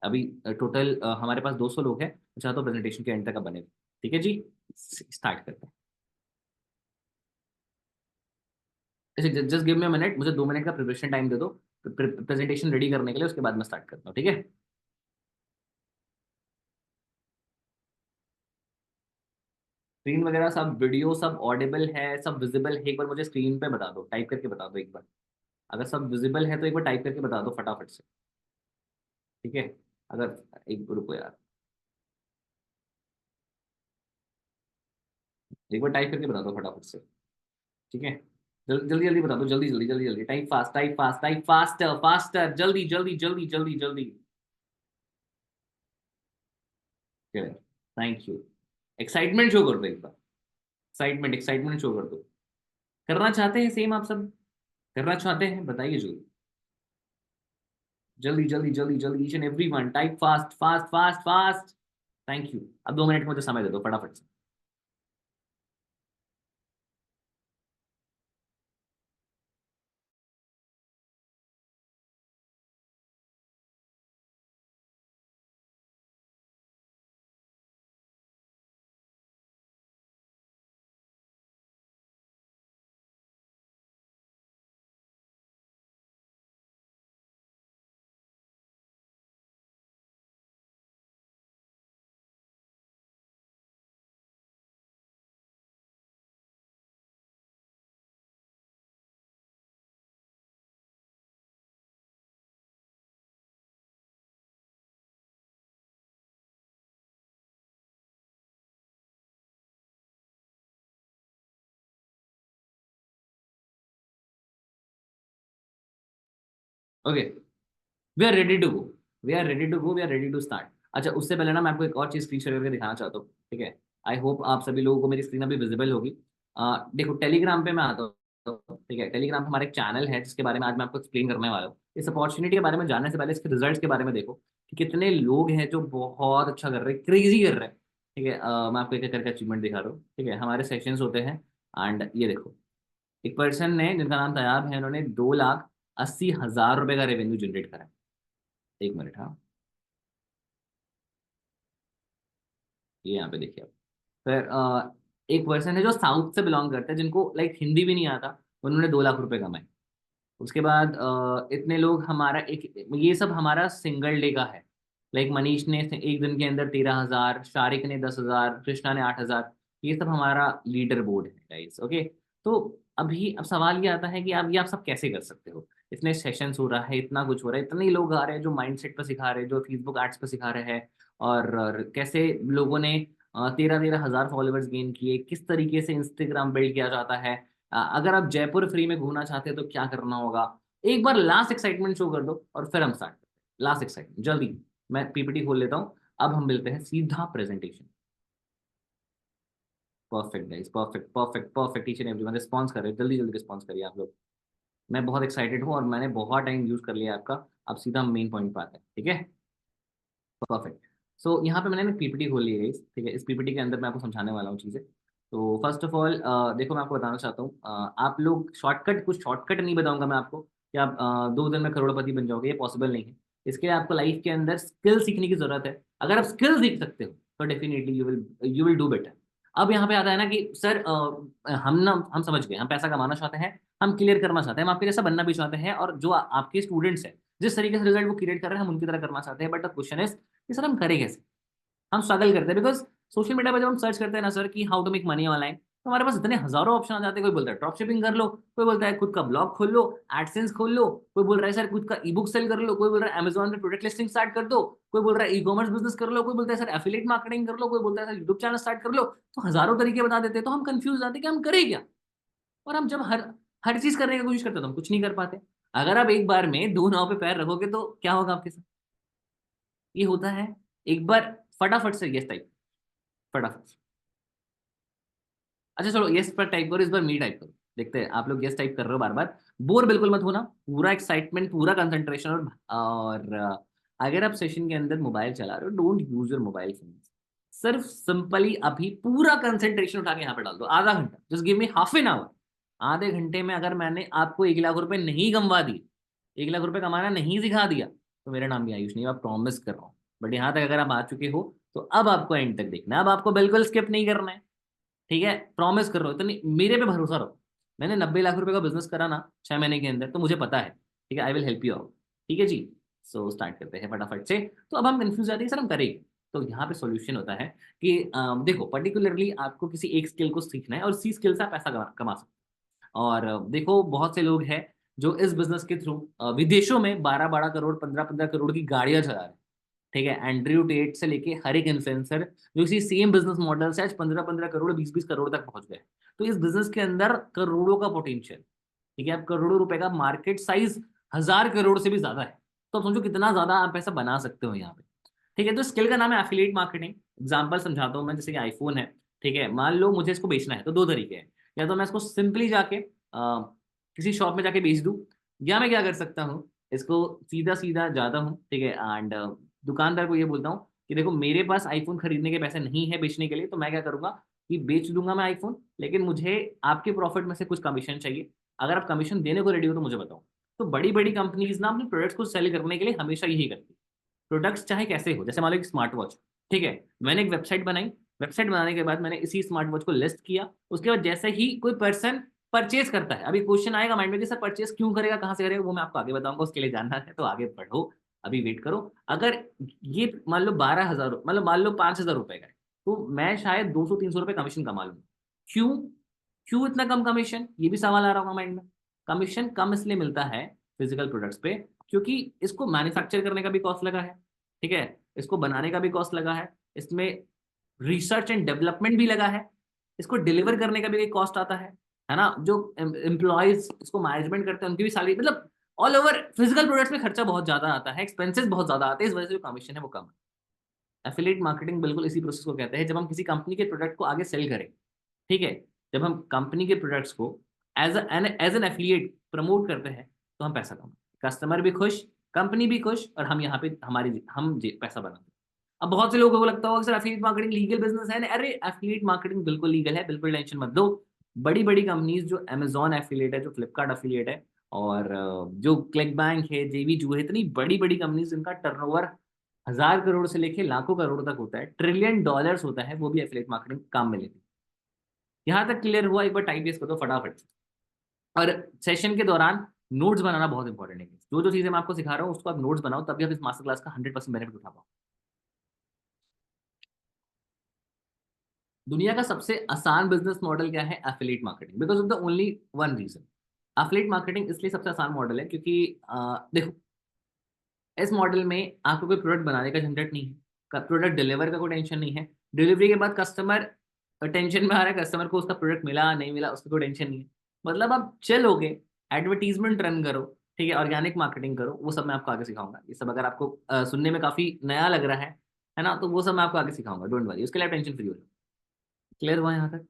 अभी टोटल हमारे पास 200 लोग हैं, चाहता हूँ प्रेजेंटेशन के एंड तक का बने। ठीक है जी, स्टार्ट करते हैं। Just give me a minute, मुझे 2 मिनट का प्रिपरेशन टाइम दे दो प्रेजेंटेशन रेडी करने के लिए, उसके बाद मैं स्टार्ट करता हूँ, ठीक है। स्क्रीन वगैरह सब, वीडियो सब ऑडिबल है, सब विजिबल है? एक बार मुझे स्क्रीन पे बता दो, टाइप करके बता दो एक बार। अगर सब विजिबल है तो एक बार टाइप करके बता दो फटाफट से, ठीक है। अगर, एक रुको यार, एक बार टाइप करके बता दो फटाफट से, ठीक है। जल्दी जल्दी जल्दी बता दो, जल्दी जल्दी जल्दी जल्दी, type fast, type fast, type faster faster, जल्दी जल्दी जल्दी जल्दी जल्दी। Thank you. एक्साइटमेंट शो कर दो एक बार, एक्साइटमेंट एक्साइटमेंट शो कर दो। करना चाहते हैं सेम आप सब? करना चाहते हैं बताइए जल्दी, जल्दी जल्दी जल्दी जल्दी, each and every one type fast fast fast fast. Thank you. अब 2 मिनट मुझे समय दे दो फटाफट से। Okay, we are ready to go, we are ready to go, we are ready to start. अच्छा, उससे पहले ना मैं आपको एक और चीज स्क्रीन शेयर करके दिखाना चाहता हूँ, ठीक है। आई होप आप सभी लोगों को मेरी स्क्रीन अभी विजिबल होगी। देखो टेलीग्राम पे मैं आता हूँ, ठीक है। टेलीग्राम पे हमारा एक चैनल है जिसके बारे में आज मैं आपको एक्सप्लेन करने वाला हूँ। इस अपॉर्चुनिटी के बारे में जानने से पहले इसके रिजल्ट्स के बारे में देखो कि कितने लोग हैं जो बहुत अच्छा कर रहे हैं, क्रेजी कर रहे हैं, ठीक है। मैं आपको एक एक करके अचीवमेंट दिखा रहा हूँ, ठीक है। हमारे सेशंस होते हैं, एंड ये देखो, एक पर्सन ने जिनका नाम तैयाब है, उन्होंने 2,80,000 रुपए का रेवेन्यू जनरेट करा है। एक मिनट, हाँ, ये यहाँ पे देखिए आप। फिर एक पर्सन है जो साउथ से बिलोंग करते हैं, जिनको लाइक हिंदी भी नहीं आता, उन्होंने 2 लाख रुपए कमाए। उसके बाद इतने लोग हमारा एक, ये सब हमारा सिंगल डे का है। लाइक मनीष ने एक दिन के अंदर 13,000, शारिक ने 10,000, कृष्णा ने 8,000। ये सब हमारा लीडर बोर्ड है गाइस, ओके। तो अभी अब सवाल ये आता है कि आप ये आप सब कैसे कर सकते हो? इतने सेशंस हो रहा है, इतना कुछ हो रहा है, इतने लोग आ रहे हैं जो माइंडसेट पर सिखा रहे हैं, जो फेसबुक एड्स पर सिखा रहे हैं, और कैसे लोगों ने 13,000 फॉलोअर्स गेन किए, किस तरीके से इंस्टाग्राम बिल्ड किया जाता है। अगर आप जयपुर फ्री में घूमना चाहते हैं तो क्या करना होगा। एक बार लास्ट एक्साइटमेंट शो कर दो और फिर हम स्टार्ट करते हैं। लास्ट एक्साइटमेंट जल्दी, मैं पीपीटी खोल लेता हूँ। अब हम मिलते हैं सीधा presentation. Perfect guys, perfect perfect perfect, each and everyone response कर रहे हैं, जल्दी जल्दी रिस्पॉन्स करिए आप लोग। मैं बहुत एक्साइटेड हूँ और मैंने बहुत टाइम यूज कर लिया आपका। अब सीधा मेन पॉइंट पे आते हैं, ठीक है। परफेक्ट। सो यहाँ पे मैंने ना पीपीटी खोल ली है, ठीक है। इस पीपीटी के अंदर मैं आपको समझाने वाला हूँ चीज़ें। तो फर्स्ट ऑफ ऑल देखो, मैं आपको बताना चाहता हूँ, आप लोग शॉर्टकट, कुछ शॉर्टकट नहीं बताऊंगा मैं आपको कि आप 2 दिन में करोड़पति बन जाओगे, ये पॉसिबल नहीं है। इसके लिए आपको लाइफ के अंदर स्किल सीखने की जरूरत है। अगर आप स्किल सीख सकते हो तो definitely you will do better. अब यहाँ पे आता है ना कि सर हम समझ गए, हम पैसा कमाना चाहते हैं, हम क्लियर करना चाहते हैं, हम आपके जैसा बनना भी चाहते हैं, और जो आपके स्टूडेंट्स हैं जिस तरीके से रिजल्ट वो क्रिएट कर रहे हैं हम उनकी तरह करना चाहते हैं। बट द क्वेश्चन इज कि सर हम करें कैसे। हम स्ट्रगल करते हैं बिकॉज सोशल मीडिया पर जब हम सर्च करते हैं ना सर कि how to make money online, तो हमारे पास इतने हजारों ऑप्शन आ जाते हैं। कोई बोलता है ड्रॉप शिपिंग कर लो, कोई बोलता है खुद का ब्लॉग खोल लो, एडसेंस खोल लो, कोई बोल रहा है सर खुद का ई बुक सेल कर लो, कोई बोल रहा है अमेजोन पे प्रोडक्ट लिस्टिंग स्टार्ट कर दो, कोई बोल रहा है ई कॉमर्स बिजनेस कर लो, कोई बोलता है सर एफिलिएट मार्केटिंग कर लो, कोई बोलता है सर यूट्यूब चैनल स्टार्ट कर लो। तो हजारों तरीके बता देते हैं, तो हम कंफ्यूज जाते हैं कि हम करें क्या। और हम जब हर हर चीज करने की कोशिश करते हैं तो हम कुछ नहीं कर पाते। अगर आप एक बार में दो नाव पे पैर रखोगे तो क्या होगा आपके साथ, ये होता है। एक बार फटाफट से यस टाइप, फटाफट। अच्छा चलो यस पर टाइप करो, इस बार मी टाइप करो, देखते हैं आप लोग यस टाइप कर रहे हो बार बार। बोर बिल्कुल मत होना, पूरा एक्साइटमेंट, पूरा कंसंट्रेशन। और अगर आप सेशन के अंदर मोबाइल चला रहे हो, don't use your mobile phone. सिर्फ सिंपली अभी पूरा कंसंट्रेशन उठा के यहाँ पे डाल दो, आधा घंटा, just give me half an hour. आधे घंटे में अगर मैंने आपको 1 लाख रुपए नहीं कमवा दिए, 1 लाख रुपए कमाना नहीं सिखा दिया, तो मेरा नाम भी आयुष नहीं, आप प्रॉमिस कर रहा हूँ। बट यहाँ तक अगर आप आ चुके हो तो अब आपको एंड तक देखना है, अब आपको बिल्कुल स्किप नहीं करना है, ठीक है। प्रॉमिस कर रहा हूँ, इतनी मेरे पे भरोसा रहो। मैंने 90 लाख रुपए का बिजनेस करा ना 6 महीने के अंदर, तो मुझे पता है, ठीक है। I will help you out, ठीक है जी। सो स्टार्ट करते हैं फटाफट से। तो अब हम कंफ्यूज जाते हैं सर हम करेंगे। तो यहाँ पे सॉल्यूशन होता है कि देखो, पर्टिकुलरली आपको किसी एक स्किल को सीखना है और इसी स्किल से आप पैसा कमा सकते हो। और देखो, बहुत से लोग हैं जो इस बिजनेस के थ्रू विदेशों में 12-12 करोड़, 15-15 करोड़ की गाड़ियां चला रहे हैं, ठीक है। एंड्रयू टेट से लेके हर एक इन्फ्लुएंसर जो इसी सेम बिजनेस मॉडल से आज 15-15 करोड़, 20-20 करोड़ तक पहुंच गए। तो इस बिजनेस के अंदर करोड़ों का पोटेंशियल, ठीक है। अब करोड़ों रुपए का मार्केट साइज 1,000 करोड़ से भी ज्यादा है। तो आप समझो कितना ज्यादा आप पैसा बना सकते हो यहाँ पे, ठीक है। तो स्किल का नाम है एफिलिएट मार्केटिंग। एग्जाम्पल समझाता हूँ मैं, जैसे कि आईफोन है, ठीक है। मान लो मुझे इसको बेचना है तो दो तरीके हैं, या तो मैं इसको सिंपली जाके किसी शॉप में जाके बेच दूं, या मैं क्या कर सकता हूँ, इसको सीधा सीधा जाता हूँ, ठीक है, एंड दुकानदार को ये बोलता हूँ कि देखो मेरे पास आईफोन खरीदने के पैसे नहीं है बेचने के लिए, तो मैं क्या करूंगा कि बेच दूंगा मैं आईफोन, लेकिन मुझे आपके प्रॉफिट में से कुछ कमीशन चाहिए। अगर आप कमीशन देने को रेडी हो तो मुझे बताओ। तो बड़ी बड़ी कंपनीज ना अपने प्रोडक्ट्स को सेल करने के लिए हमेशा यही करती है। प्रोडक्ट्स चाहे कैसे हो, जैसे मान लो एक स्मार्ट वॉच, ठीक है। मैंने एक वेबसाइट बनाई, वेबसाइट बनाने के बाद मैंने इसी स्मार्ट वॉच को लिस्ट किया। उसके बाद जैसे ही कोई पर्सन परचेज करता है, अभी क्वेश्चन आएगा माइंड में कि सर परचेज क्यों करेगा, कहाँ से करेगा, वो मैं आपको आगे बताऊंगा। उसके लिए जानना है तो आगे पढ़ो, अभी वेट करो। अगर ये मान लो 12,000, मतलब मान लो 5,000 रुपए का है, तो मैं शायद 200-300 रुपए कमीशन कमा लूंगा। क्यों, क्यों इतना कम कमीशन, ये भी सवाल आ रहा होगा माइंड में। कमीशन कम इसलिए मिलता है फिजिकल प्रोडक्ट्स पे, क्योंकि इसको मैन्युफैक्चर करने का भी कॉस्ट लगा है, ठीक है। इसको बनाने का भी कॉस्ट लगा है, इसमें रिसर्च एंड डेवलपमेंट भी लगा है, इसको डिलीवर करने का भी एक कॉस्ट आता है ना। जो एम्प्लॉयज इसको मैनेजमेंट करते हैं उनकी भी सैलरी, मतलब ऑल ओवर फिजिकल प्रोडक्ट्स में खर्चा बहुत ज्यादा आता है, एक्सपेंसेस बहुत ज्यादा आते हैं, इस वजह से जो कमीशन है वो कम है। एफिलिएट मार्केटिंग बिल्कुल इसी प्रोसेस को कहते हैं, जब हम किसी कंपनी के प्रोडक्ट को आगे सेल करें, ठीक है। जब हम कंपनी के प्रोडक्ट्स को एज एन एफिलिएट प्रमोट करते हैं तो हम पैसा कमाते, कस्टमर भी खुश, कंपनी भी खुश, और हम यहाँ पे हम पैसा बनाते हैं। अब बहुत से लोगों को लगता होगा sir affiliate marketing legal business है। अरे एफिलिएट मार्केटिंग बिल्कुल लीगल है, बिल्कुल टेंशन मत दो। बड़ी बड़ी कंपनीज जो अमेजॉन एफिलिएट है, जो फ्लिपकार्ट एफिलिएट है, और जो क्लिक बैंक है, जेवी जू है, इतनी बड़ी बड़ी कंपनीज जिनका टर्नओवर 1,000 करोड़ से लेके लाखों करोड़ तक होता है, ट्रिलियन डॉलर्स होता है, वो भी एफिलिएट मार्केटिंग काम में लेती है। यहाँ तक क्लियर हुआ, एक बार टाइप कर दो फटाफट। और सेशन के दौरान नोट्स बनाना बहुत इंपॉर्टेंट है। जो जो चीजें मैं आपको सिखा रहा हूँ उसको आप नोट्स बनाओ, तभी आप इस मास्टर क्लास का 100% बेनिफिट उठा पाओ। दुनिया का सबसे आसान बिजनेस मॉडल क्या है, affiliate marketing, because of the only one reason, affiliate marketing इसलिए सबसे आसान मॉडल है क्योंकि देखो, इस मॉडल में आपको कोई प्रोडक्ट बनाने का झंझट नहीं है, प्रोडक्ट डिलीवर का कोई टेंशन नहीं है, डिलीवरी के बाद कस्टमर टेंशन में आ रहा है, कस्टमर को उसका प्रोडक्ट मिला नहीं मिला उसका कोई टेंशन नहीं है। मतलब आप चिल हो गए, एडवर्टीजमेंट रन करो, ठीक है, ऑर्गेनिक मार्केटिंग करो, वो सब मैं आपको आगे सिखाऊंगा। ये सब अगर आपको सुनने में काफी नया लग रहा है ना, तो वो सब मैं आपको आगे सिखाऊंगा, डोंट वरी, उसके लिए टेंशन फ्री हो जाओ। क्लियर हुआ यहाँ तक?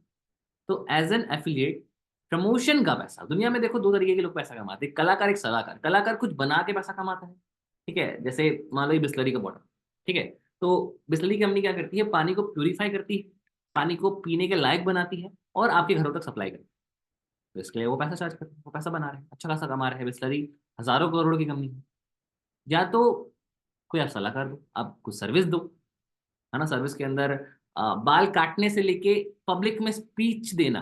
तो एज एन एफिलिएट, प्रमोशन का पैसा, दुनिया में देखो दो तरीके के लोग पैसा कमाते हैं, कलाकार, एक सलाहकार। कलाकार कुछ बना के पैसा कमाता है, ठीक है, जैसे मान लो ये बिस्लरी का बॉटल, ठीक है, तो बिस्लरी कंपनी क्या करती है, पानी को प्यूरिफाई करती है, पानी को पीने के लायक बनाती है और आपके घरों तक सप्लाई करती है। तो इसके लिए वो पैसा चार्ज करते हैं, वो पैसा बना रहे हैं, अच्छा खासा कमा रहे हैं। बिस्लरी हजारों करोड़ की कंपनी है। या तो कोई आप सलाहकार दो, आप कुछ सर्विस दो, है ना, सर्विस के अंदर बाल काटने से लेके पब्लिक में स्पीच देना,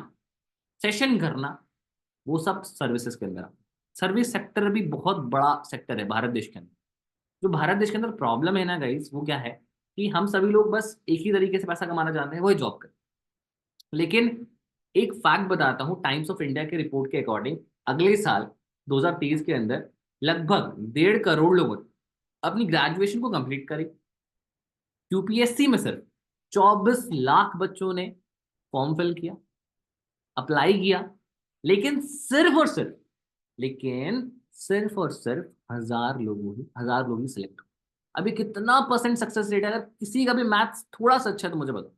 सेशन करना, वो सब सर्विसेज के अंदर आता है। सर्विस सेक्टर भी बहुत बड़ा सेक्टर है भारत देश के अंदर। जो भारत देश के अंदर प्रॉब्लम है ना गाइस, वो क्या है कि हम सभी लोग बस एक ही तरीके से पैसा कमाना जानते हैं, वो है जॉब कर। लेकिन एक फैक्ट बताता हूँ, टाइम्स ऑफ इंडिया के रिपोर्ट के अकॉर्डिंग अगले साल 2023 के अंदर लगभग 1.5 करोड़ लोगों ने अपनी ग्रेजुएशन को कंप्लीट करी। यूपीएससी में सिर्फ 24 लाख बच्चों ने फॉर्म फिल किया, अप्लाई किया, लेकिन सिर्फ और सिर्फ, लेकिन सिर्फ और सिर्फ 1,000 लोग ही सिलेक्ट हुए। अभी कितना परसेंट सक्सेस रेट है? अगर किसी का भी मैथ्स थोड़ा सा अच्छा है तो मुझे बताओ।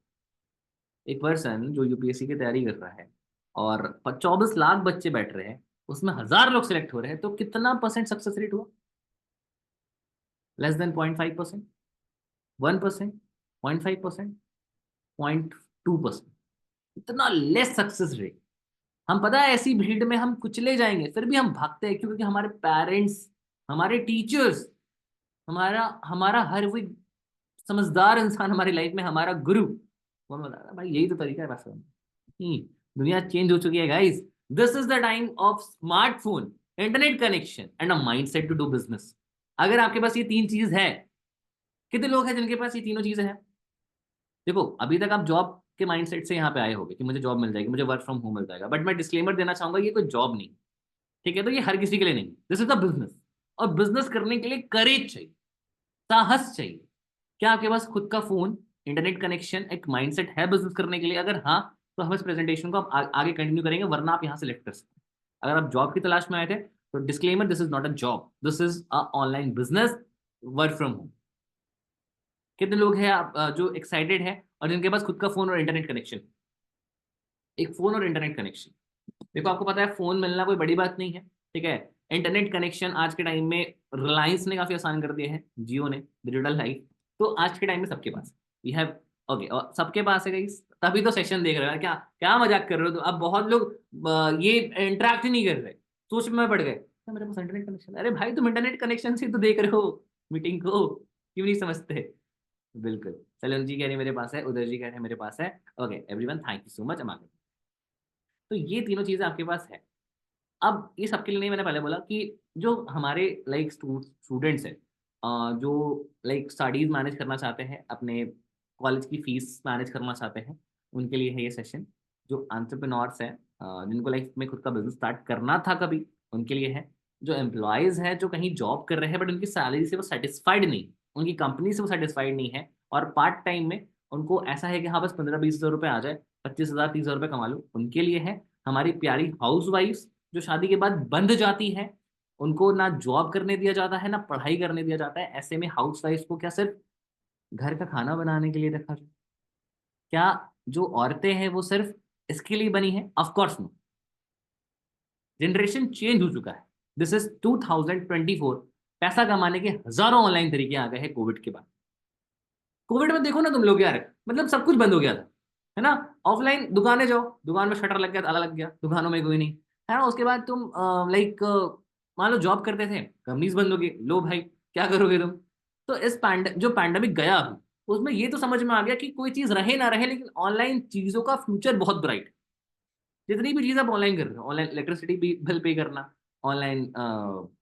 एक पर्सन जो यूपीएससी की तैयारी कर रहा है और 24 लाख बच्चे बैठ रहे हैं, उसमें 1,000 लोग सिलेक्ट हो रहे हैं, तो कितना परसेंट सक्सेस रेट हुआ? लेस देन 0.5%, 1%, 0.5%, 0.2%, इतना लेस सक्सेस रेट। हम पता है ऐसी भीड़ में हम कुचले जाएंगे, फिर भी हम भागते हैं, क्योंकि हमारे पेरेंट्स, हमारे टीचर्स, हमारा हमारा हर वो समझदार इंसान हमारी लाइफ में, हमारा गुरु, वो हमें बता रहा है, भाई यही तो तरीका है पैसा नहीं। दुनिया चेंज हो चुकी है guys. This is the time of smartphone, internet connection and a mindset to do business. अगर आपके पास ये तीन चीज है, कितने लोग हैं जिनके पास ये तीनों चीजें हैं? देखो, अभी तक आप जॉब के माइंडसेट से यहाँ पे आए होगे कि मुझे जॉब मिल जाएगी, मुझे वर्क फ्रॉम होम मिल जाएगा, बट मैं डिस्क्लेमर देना चाहूंगा, ये कोई जॉब नहीं, ठीक है, तो ये हर किसी के लिए नहीं, दिस इज द बिजनेस। और बिजनेस करने के लिए करेज चाहिए, साहस चाहिए। क्या आपके पास खुद का फोन, इंटरनेट कनेक्शन, एक माइंडसेट है बिजनेस करने के लिए? अगर हाँ, तो हम इस प्रेजेंटेशन को आप आगे कंटिन्यू करेंगे, वरना आप यहाँ से लेफ्ट कर सकते हैं। अगर आप जॉब की तलाश में आए थे, तो disclaimer, this is not a job, this is a online business, work from home. कितने लोग हैं आप जो एक्साइटेड है और जिनके पास खुद का फोन और इंटरनेट कनेक्शन? एक फोन और इंटरनेट कनेक्शन, देखो आपको पता है फोन मिलना कोई बड़ी बात नहीं है, ठीक है। इंटरनेट कनेक्शन आज के टाइम में रिलायंस ने काफी आसान कर दिया है, जियो ने, डिजिटल लाइफ, तो आज के टाइम में सबके पास वी हैव, ओके, और सबके पास है गाइस, तभी तो सेशन देख रहे हो। क्या क्या मजाक कर रहे हो? तो अब बहुत लोग ये इंटरेक्ट ही नहीं कर रहे, सोच में पड़ गए, "तो मेरे पास इंटरनेट कनेक्शन"। अरे भाई, तुम इंटरनेट कनेक्शन से तो देख रहे हो मीटिंग को, क्यों नहीं समझते? बिल्कुल, सलन जी कह रहे हैं मेरे पास है, उदय जी कह रहे हैं मेरे पास है। Okay everyone, thank you so much. तो ये तीनों चीजें आपके पास है। अब ये सबके लिए नहीं, मैंने पहले बोला कि जो हमारे लाइक स्टूडेंट्स हैं, जो लाइक स्टडीज मैनेज करना चाहते हैं, अपने कॉलेज की फीस मैनेज करना चाहते हैं, उनके लिए है ये सेशन। जो एंटरप्रेन्योर्स हैं, जिनको लाइफ में खुद का बिजनेस स्टार्ट करना था कभी, उनके लिए है। जो एम्प्लॉयज हैं, जो कहीं जॉब कर रहे हैं बट उनकी सैलरी से वो सेटिस्फाइड नहीं, उनकी कंपनी से वो सेटिस्फाइड नहीं है, और पार्ट टाइम में उनको ऐसा है कि हाँ बस 15-20 हज़ार रुपये आ जाए, 25,000-30,000 रुपये कमा लो, उनके लिए है। हमारी प्यारी हाउस वाइफ्स जो शादी के बाद बंध जाती है, उनको ना जॉब करने दिया जाता है ना पढ़ाई करने दिया जाता है, ऐसे में हाउस वाइफ को क्या सिर्फ घर का खाना बनाने के लिए रखा जाए? क्या जो औरतें हैं वो सिर्फ इसके लिए बनी है? Of course no. Generation change हो चुका है। This is 2024। पैसा कमाने के हजारों ऑनलाइन तरीके आ गए हैं कोविड के बाद। कोविड में देखो ना तुम लोग यार, मतलब सब कुछ बंद हो गया था, है ना। ऑफलाइन दुकानें जाओ, दुकान में शटर लग गया, ताला लग गया, दुकानों में कोई नहीं, है ना। उसके बाद तुम लाइक मान लो जॉब करते थे, कंपनीज बंद हो गई, लो भाई क्या करोगे तुम? तो इस जो पैंडमिक गया अभी, उसमें ये तो समझ में आ गया कि कोई चीज रहे ना रहे, लेकिन ऑनलाइन चीजों का फ्यूचर बहुत ब्राइट। जितनी भी चीज आप ऑनलाइन कर रहे हो, ऑनलाइन इलेक्ट्रिसिटी बिल पे करना, ऑनलाइन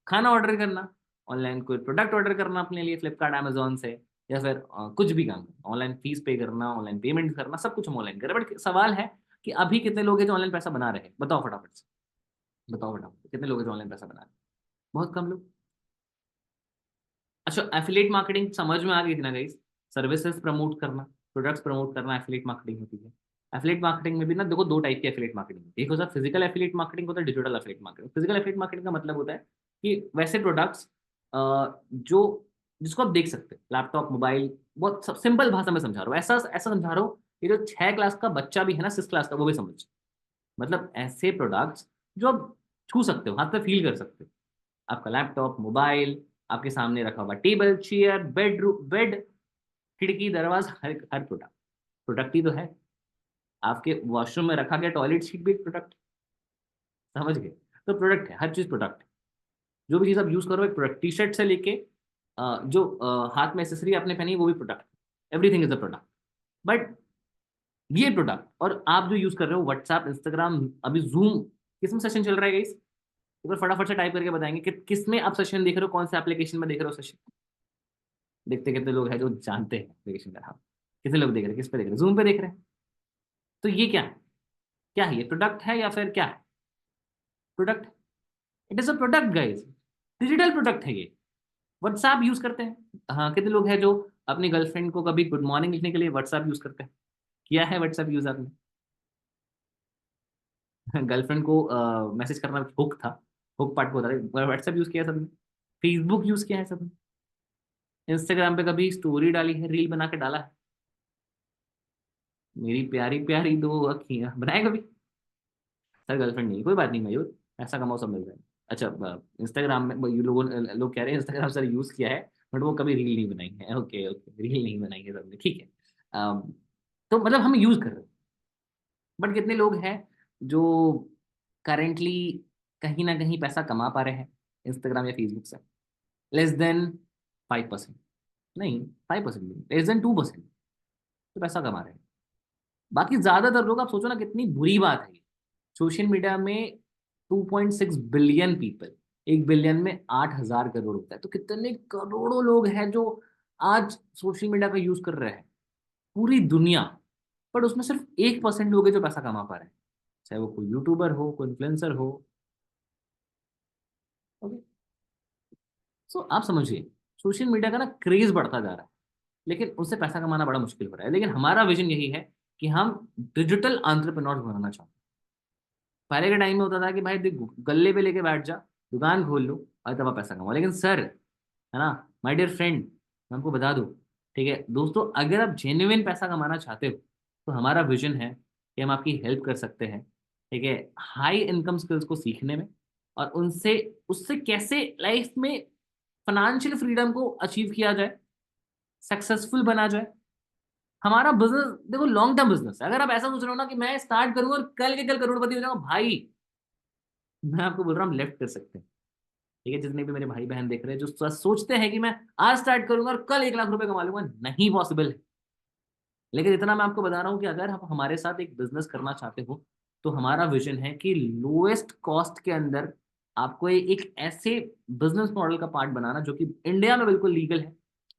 खाना ऑर्डर करना, ऑनलाइन कोई प्रोडक्ट ऑर्डर करना अपने लिए फ्लिपकार्ट अमेजोन से, या फिर कुछ भी काम करना, ऑनलाइन फीस पे करना, ऑनलाइन पेमेंट करना, सब कुछ हम ऑनलाइन कर रहे हैं। बट सवाल है कि अभी कितने लोग हैं जो ऑनलाइन पैसा बना रहे हैं? बताओ फटाफट से। बताओ बताओ कितने लोग हैं जो ऑनलाइन पैसा बना रहे हैं? बहुत कम लोग। अच्छा, एफिलिएट मार्केटिंग समझ में आ गई थी ना गाइस? सर्विसेज प्रमोट करना, प्रोडक्ट्स प्रमोट करना एफिलिएट मार्केटिंग होती है। एफिलिएट मार्केटिंग में भी ना देखो दो टाइप की एफिलिएट मार्केटिंग होती है। एक होता है फिजिकल एफिलिएट मार्केटिंग, होता है digital affiliate marketing. Physical affiliate marketing का मतलब होता है कि वैसे प्रोडक्ट्स जो जिसको आप देख सकते हैं, लैपटॉप, मोबाइल, बहुत सिंपल भाषा में समझा रहा हूँ, ऐसा ऐसा समझा रहा हूँ कि जो 6 क्लास का बच्चा भी है ना, 6 क्लास का, वो भी समझ। मतलब ऐसे प्रोडक्ट्स जो आप छू सकते हो, हाथ पे फील कर सकते हो। आपका लैपटॉप, मोबाइल, आपके सामने रखा हुआ टेबल, चेयर, बेड, खिड़की, दरवाजा, हर हर प्रोडक्ट प्रोडक्ट ही तो है। आपके वॉशरूम में रखा गया टॉयलेट सीट भी एक प्रोडक्ट। समझ गए? तो प्रोडक्ट है, हर चीज प्रोडक्ट है। जो भी चीज आप यूज करो एक प्रोडक्ट, टी शर्ट से लेके जो हाथ में एसेसरी आपने पहनी है वो भी product. Everything is a product. But ये प्रोडक्ट और आप जो यूज कर रहे हो व्हाट्सएप, इंस्टाग्राम, अभी जूम, किसमें सेशन चल रहा है गाइस? एक बार फटाफट से टाइप करके बताएंगे कि किस में आप सेशन देख रहे हो, कौन से एप्लीकेशन में देख रहे हो सेशन। देखते कितने लोग हैं जो जानते हैं एप्लीकेशन का नाम? कितने लोग देख रहे हैं, किस पे देख रहे हैं? जूम पे देख रहे हैं। तो ये क्या है? क्या है ये? प्रोडक्ट है या फिर क्या है? Product. It is a product guys. Digital product है ये। व्हाट्सएप यूज करते हैं, हाँ, कितने लोग हैं जो अपनी गर्लफ्रेंड को कभी गुड मॉर्निंग लिखने के लिए व्हाट्सएप यूज करते हैं? किया है व्हाट्सएप यूज आपने? गर्लफ्रेंड को मैसेज करना हुक था, हुक पार्ट को होता है। व्हाट्सएप यूज किया है सबने। फेसबुक यूज किया है सबने। इंस्टाग्राम पे कभी स्टोरी डाली है, रील बना के डाला है? मेरी प्यारी प्यारी दो अखियां बनाए कभी? सर गर्लफ्रेंड नहीं, कोई बात नहीं मयूर, ऐसा कमाओ सब मिल जाए। अच्छा, इंस्टाग्राम में ये लोग कह रहे हैं इंस्टाग्राम सर यूज किया है, बट वो कभी रील नहीं बनाई है। ओके ओके, रील नहीं बनाई है सबने, ठीक है। तो मतलब हम यूज कर रहे हैं। बट कितने लोग हैं जो करेंटली कहीं ना कहीं पैसा कमा पा रहे हैं इंस्टाग्राम या फेसबुक से? Less than 5%। नहीं, 5% नहीं, लेस देन 2% तो पैसा कमा रहे हैं। बाकी ज्यादातर लोग, आप सोचो ना कितनी बुरी बात है ये। सोशल मीडिया में 2.6 बिलियन पीपल, 1 बिलियन में 8,000 करोड़ होता है, तो कितने करोड़ों लोग हैं जो आज सोशल मीडिया का यूज कर रहे हैं, पूरी दुनिया। बट उसमें सिर्फ 1% लोग हैं जो पैसा कमा पा रहे हैं, चाहे वो कोई यूट्यूबर हो, कोई इन्फ्लुएंसर हो। ओके। सो आप समझिए, सोशल मीडिया का ना क्रेज बढ़ता जा रहा है, लेकिन उससे पैसा कमाना बड़ा मुश्किल हो रहा है। लेकिन हमारा विजन यही है कि हम डिजिटल एंटरप्रेन्योर बनना चाहते हैं। पहले के टाइम में होता था कि भाई देख, गल्ले पे लेके बैठ जा, दुकान खोल लो और तब आप पैसा कमाओ। लेकिन सर, है ना, माय डियर फ्रेंड, मैं आपको बता दूं, ठीक है दोस्तों, अगर आप जेन्युइन पैसा कमाना चाहते हो तो हमारा विजन है कि हम आपकी हेल्प कर सकते हैं, ठीक है, हाई इनकम स्किल्स को सीखने में, और उनसे उससे कैसे लाइफ में फाइनेंशियल फ्रीडम को अचीव किया जाए, सक्सेसफुल बना जाए। हमारा बिजनेस देखो लॉन्ग टर्म बिजनेस है। अगर आप ऐसा सोच रहे हो ना कि मैं स्टार्ट करूंगा और कल के कल करोड़पति हो जाऊंगा, भाई मैं आपको बोल रहा हूँ हम लेफ्ट कर सकते हैं। ठीक है, जितने भी मेरे भाई बहन देख रहे हैं जो सोचते हैं कि मैं आज स्टार्ट करूंगा और कल 1 लाख रुपए कमा लूंगा, नहीं पॉसिबल है। लेकिन इतना मैं आपको बता रहा हूँ कि अगर आप हमारे साथ एक बिजनेस करना चाहते हो तो हमारा विजन है कि लोएस्ट कॉस्ट के अंदर आपको एक ऐसे बिजनेस मॉडल का पार्ट बनाना जो कि इंडिया में बिल्कुल लीगल है,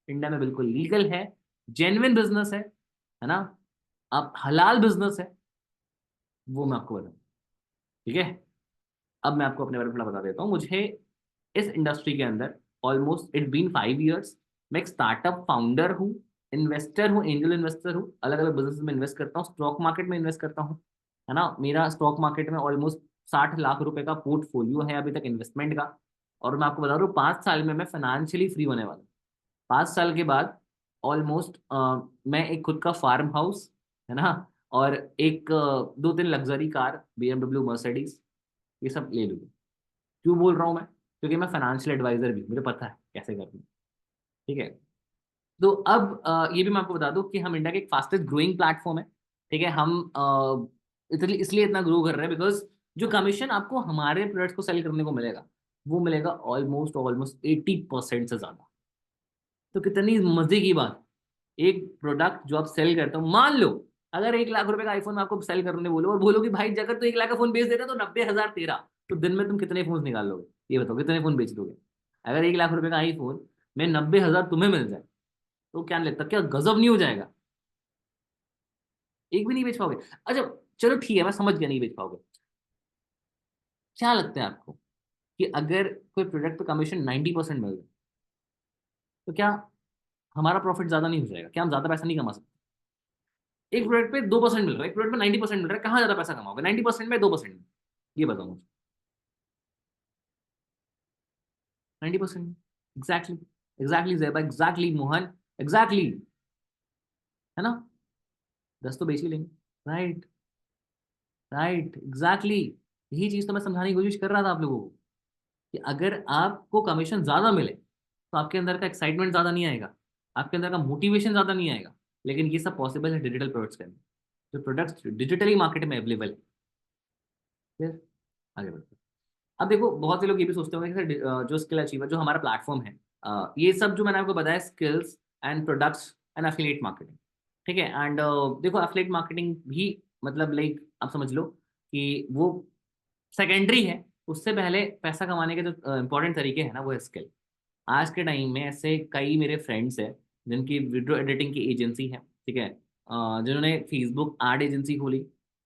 इंडिया में बिल्कुल लीगल है, जेन्युइन बिजनेस है ना, आप हलाल बिजनेस है, वो मैं आपको बताऊँ। ठीक है। अब मैं आपको अपने बारे में थोड़ा बता देता हूँ। मुझे इस इंडस्ट्री के अंदर ऑलमोस्ट इट बीन 5 इयर्स। मैं एक स्टार्टअप फाउंडर हूँ, इन्वेस्टर हूँ, एंजल इन्वेस्टर हूँ, अलग अलग बिजनेस में इन्वेस्ट करता हूँ, स्टॉक मार्केट में इन्वेस्ट करता हूँ, है ना। मेरा स्टॉक मार्केट में ऑलमोस्ट 60 लाख रुपए का पोर्टफोलियो है अभी तक इन्वेस्टमेंट का। और मैं आपको बता रहा हूँ 5 साल में मैं फाइनेंशियली फ्री होने वाला हूँ। 5 साल के बाद ऑलमोस्ट मैं एक खुद का फार्म हाउस, है ना, और एक 2-3 लग्जरी कार, BMW, मर्सिडीज, ये सब ले लूंगा। क्यों बोल रहा हूँ मैं? क्योंकि मैं फाइनेंशियल एडवाइजर भी हूँ, मुझे पता है कैसे करना है। ठीक है। तो अब ये भी मैं आपको बता दूं कि हम इंडिया के एक फास्टेस्ट ग्रोइंग प्लेटफॉर्म है। ठीक है। हम इसलिए इसलिए इतना ग्रो कर रहे हैं बिकॉज जो कमीशन आपको हमारे प्रोडक्ट्स को सेल करने को मिलेगा वो मिलेगा ऑलमोस्ट ऑलमोस्ट 80% से ज्यादा। तो कितनी मजे की बात। एक प्रोडक्ट जो आप सेल करते हो, मान लो अगर 1 लाख रुपए का आईफोन आपको सेल करने बोलो और बोलो कि भाई अगर तो 1 लाख का फोन बेच दे रहा तो 90,000 तेरा, तो दिन में तुम कितने फोन निकाल लोगे? ये बताओ, कितने फोन बेच दोगे? अगर 1 लाख रुपए का आईफोन में 90,000 तुम्हें मिल जाए तो क्या नहीं लगता, क्या गजब नहीं हो जाएगा? एक भी नहीं बेच पाओगे? अच्छा, चलो ठीक है, मैं समझ गया नहीं बेच पाओगे। क्या लगता है आपको कि अगर कोई प्रोडक्ट पे कमीशन 90% मिल जाए तो क्या हमारा प्रॉफिट ज्यादा नहीं हो जाएगा? क्या हम ज्यादा पैसा नहीं कमा सकते? एक प्रोडक्ट पे 2% मिल रहा है, एक प्रोडक्ट पे 90% मिल रहा है, कहाँ ज्यादा पैसा कमाओगे? 90% में 2% में? ये बताओ मुझे। 90%। एग्जैक्टली, एग्जैक्टली जैबा, एग्जैक्टली मोहन, एग्जैक्टली, है ना? 10 तो बेच ही लेंगे। Right, right, exactly. यही चीज तो मैं समझाने की कोशिश कर रहा था आप लोगों को कि अगर आपको कमीशन ज्यादा मिले तो आपके अंदर का एक्साइटमेंट ज्यादा नहीं आएगा, आपके अंदर का मोटिवेशन ज्यादा नहीं आएगा। लेकिन ये सब पॉसिबल है डिजिटल प्रोडक्ट्स के अंदर, जो प्रोडक्ट्स डिजिटली मार्केट में अवेलेबल है। फिर आगे बढ़ते हैं। अब देखो, बहुत से लोग ये भी सोचते होंगे कि सर, जो स्किल अचीवर जो हमारा प्लेटफॉर्म है, ये सब जो मैंने आपको बताया, skills and products and affiliate marketing, ठीक है। एंड देखो, एफिलिएट मार्केटिंग भी मतलब लाइक आप समझ लो कि वो सेकेंडरी है। उससे पहले पैसा कमाने के जो इंपॉर्टेंट तरीके हैं ना, वो है स्किल। आज के टाइम में ऐसे कई मेरे फ्रेंड्स हैं जिनकी वीडियो एडिटिंग की एजेंसी है, ठीक है। जिन्होंने फेसबुक एड एजेंसी खोली,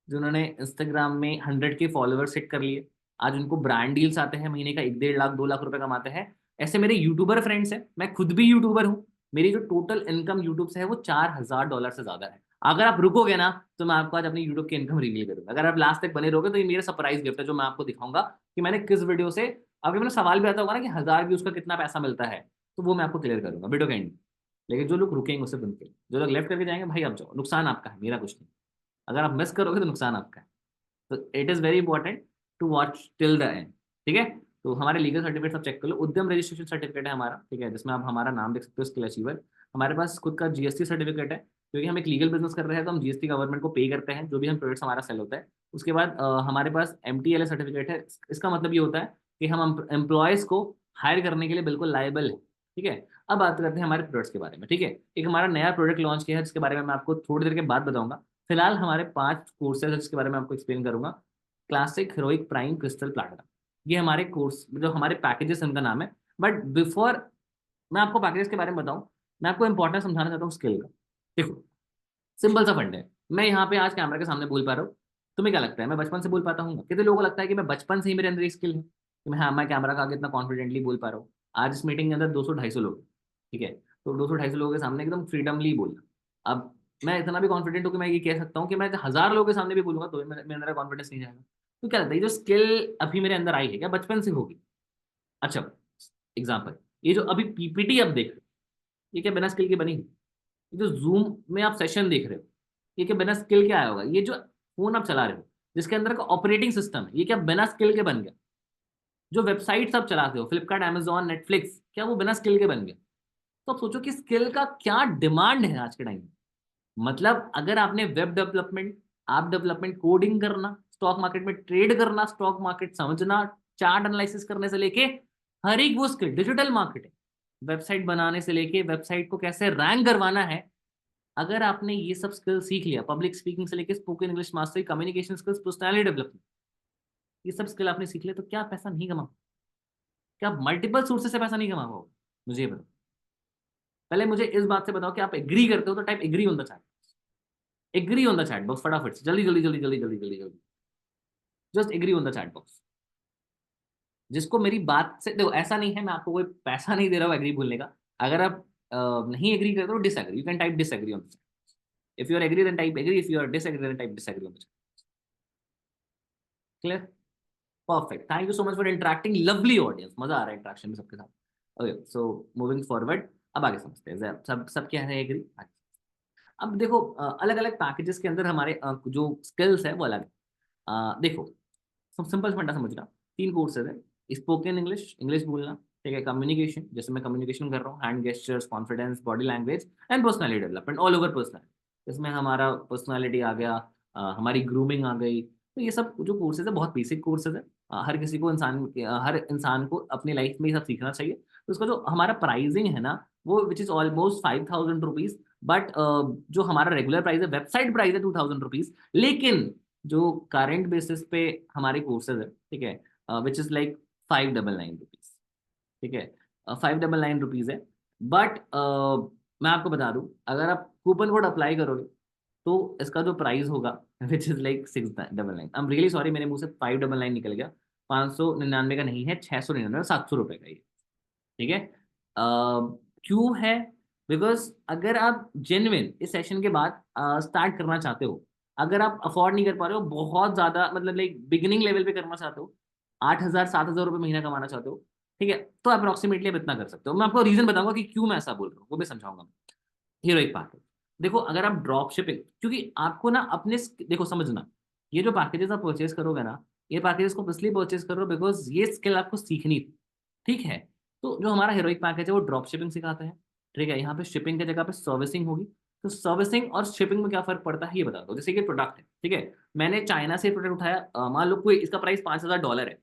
जिन्होंने इंस्टाग्राम में 100 के फॉलोअर्स सेट कर लिए। आज उनको ब्रांड डील्स आते हैं, महीने का 1 1.5 लाख 2 लाख रुपए कमाते हैं। ऐसे मेरे यूट्यूबर फ्रेंड्स हैं, मैं खुद भी यूट्यूबर हूँ। मेरी जो टोटल इनकम यूट्यूब से है वो $4000 से ज्यादा है। अगर आप रुकोगे ना तो मैं आपको आज अपनी यूट्यूब की इनकम रिवील करूंगा। अगर आप लास्ट तक बने रहोगे तो ये मेरा सरप्राइज गिफ्ट है जो मैं आपको दिखाऊंगा कि मैंने किस वीडियो से। अगर मेरा सवाल भी आता होगा ना कि 1000 व्यूज का कितना पैसा मिलता है, तो वो मैं आपको क्लियर करूंगा वीडियो के एंड। लेकिन जो लोग रुकेंगे उससे बन के, जो लोग लेफ्ट करके जाएंगे, भाई आप जाओ, नुकसान आपका है, मेरा कुछ नहीं। अगर आप मिस करोगे तो नुकसान आपका है। तो it is very important to watch till the end, ठीक है। तो हमारे लीगल सर्टिफिकेट सब चेक कर लो। उद्यम रजिस्ट्रेशन सर्टिफिकेट है हमारा, ठीक है, जिसमें आप हमारा नाम देख सकते हो, स्किल अचीवर। हमारे पास खुद का जीएसटी सर्टिफिकेट है, क्योंकि हम एक लीगल बिजनेस कर रहे हैं तो हम जीएसटी गवर्नमेंट को पे करते हैं जो भी हम प्रोडक्ट्स हमारा सेल होता है। उसके बाद हमारे पास एमटीएलए सर्टिफिकेट है। इसका मतलब ये होता है कि हम एम्प्लॉयज को हायर करने के लिए बिल्कुल लायबल है, ठीक है। अब बात करते हैं हमारे प्रोडक्ट्स के बारे में, ठीक है। एक हमारा नया प्रोडक्ट लॉन्च किया है जिसके बारे में मैं आपको थोड़ी देर के बाद बताऊंगा। फिलहाल हमारे 5 कोर्सेज है जिसके बारे में आपको एक्सप्लेन करूंगा। Classic, heroic, prime, crystal, platinum, ये हमारे कोर्स जो हमारे पैकेजेस उनका नाम है। बट बिफोर मैं आपको पैकेजेस के बारे में बताऊं, मैं आपको इंपॉर्टेंस समझाना चाहता हूँ स्किल का। देखो, सिंपल सा फंड है। मैं यहाँ पे आज कैमरा के सामने बोल पा रहा हूँ। तुम्हें क्या लगता है मैं बचपन से बोल पाता हूँ? कितने लोगों को लगता है कि मैं बचपन से ही मेरे अंदर एक स्किल है कि मैं कैमरा का आगे इतना कॉन्फिडेंटली बोल पा रहा हूँ? आज इस मीटिंग के अंदर 200 250 लोग हैं, ठीक है। तो 200 250 लोगों के सामने एकदम फ्रीडमली बोलना। अब मैं इतना भी कॉन्फिडेंट हूँ कि मैं ये कह सकता हूँ कि मैं 1000 लोगों के सामने भी बोलूंगा तो मेरे अंदर कॉन्फिडेंस नहीं जाएगा। तो क्या लगता है ये जो स्किल अभी मेरे अंदर आई है, क्या बचपन से होगी? अच्छा, एग्जाम्पल, ये जो अभी पीपीटी आप देख रहे हो, ये क्या बिना स्किल के बनी है? ये जो जूम में आप सेशन देख रहे हो, ये क्या बिना स्किल के आया होगा? ये जो फोन आप चला रहे हो जिसके अंदर का ऑपरेटिंग सिस्टम है, ये क्या बिना स्किल के बन गया? जो वेबसाइट्स आप चलाते हो, फ्लिपकार्ट, amazon, नेटफ्लिक्स, क्या वो बिना स्किल के बन गया? तो आप सोचो कि स्किल का क्या डिमांड है आज के टाइम में। मतलब अगर आपने web development, app development, coding करना, स्टॉक मार्केट में ट्रेड करना, स्टॉक मार्केट समझना, चार्ट एनालिसिस करने से लेके हर एक वो स्किल, डिजिटल मार्केटिंग, वेबसाइट बनाने से लेके वेबसाइट को कैसे रैंक करवाना है, अगर आपने ये सब स्किल सीख लिया, पब्लिक स्पीकिंग से लेके spoken English mastery, communication skills, personality development, ये सब स्किल आपने सीख लिया, तो क्या आप पैसा नहीं कमा? क्या आप मल्टीपल सोर्सेस से पैसा नहीं कमा पाओगे? मुझे ये बताओ। पहले मुझे इस बात से बताओ कि आप एग्री करते हो तो type agree on the chat. Agree on the chat box, फटाफट से, जल्दी जल्दी जल्दी जल्दी जल्दी जल्दी जल्दी। Just agree on the chat box. जिसको मेरी बात से, देखो ऐसा नहीं है मैं आपको कोई पैसा नहीं दे रहा हूँ एग्री बोलने का। अगर आप नहीं एग्री करते हो, disagree, you can type disagree on the chat. If you are agree then type agree, if you are disagree then type disagree on the chat. Clear? Perfect, thank you so much for interacting, lovely audience, मजा आ रहा है इंटरेक्शन में सबके साथ। ओके, सो मूविंग फॉरवर्ड, अब आगे समझते हैं सब सब क्या है, एग्री। अब देखो, अलग अलग पैकेजेस के अंदर हमारे जो स्किल्स है वो अलग है। देखो, सब सिंपल फंडा समझना। 3 कोर्सेज है, स्पोकन इंग्लिश, इंग्लिश बोलना, ठीक है, कम्युनिकेशन, जैसे मैं कम्युनिकेशन कर रहा हूँ, hand gestures, confidence, body language, and personality development, all over personality. इसमें हमारा पर्सनालिटी आ गया, हमारी ग्रूमिंग आ गई। तो ये सब जो कोर्सेज है बहुत बेसिक कोर्सेज है। हर किसी को हर इंसान को अपनी लाइफ में ये सब सीखना चाहिए। तो इसका जो हमारा प्राइसिंग है ना, वो विच इज ऑलमोस्ट ₹5000। बट जो हमारा रेगुलर प्राइस है, वेबसाइट प्राइस है ₹2000। लेकिन जो करंट बेसिस पे हमारे कोर्सेज है, ठीक है, विच इज लाइक ₹599, ठीक है, ₹599 है। बट मैं आपको बता दूं, अगर आप कूपन कोड अप्लाई करोगे तो इसका जो प्राइस होगा which is like 699। I am really sorry, मेरे मुंह से 599 निकल गया। 599 का नहीं है, 699 700 रुपये का ये। ठीक है। क्यों है? बिकॉज अगर आप जेन्युइन इस सेशन के बाद स्टार्ट करना चाहते हो, अगर आप अफोर्ड नहीं कर पा रहे हो बहुत ज्यादा, मतलब लाइक बिगिनिंग लेवल पे करना चाहते हो, 8,000 7,000 रुपये महीना कमाना चाहते हो, ठीक है, तो अप्रोक्सीमेटली आप इतना कर सकते हो। मैं आपको रीजन बताऊंगा कि क्यों मैं ऐसा बोल रहा हूँ, वो भी समझाऊंगा। हीरोइक पैकेज, देखो अगर आप ड्रॉप शिपिंग, क्योंकि आपको ना अपने देखो समझना, ये जो पैकेजेस आप परचेज करोगे ना, ये पैकेजेस को इसलिए परचेज करो बिकॉज ये स्किल आपको सीखनी थी। ठीक है। तो जो हमारा हीरोइक पैकेज है वो ड्रॉप शिपिंग सिखाता है। ठीक है, यहाँ पे शिपिंग की जगह पे सर्विसिंग होगी। तो सर्विसिंग और शिपिंग में क्या फर्क पड़ता है ये बता दो। जैसे कि प्रोडक्ट है, ठीक है, मैंने चाइना से प्रोडक्ट उठाया, मान लो कोई इसका प्राइस $5,000 है।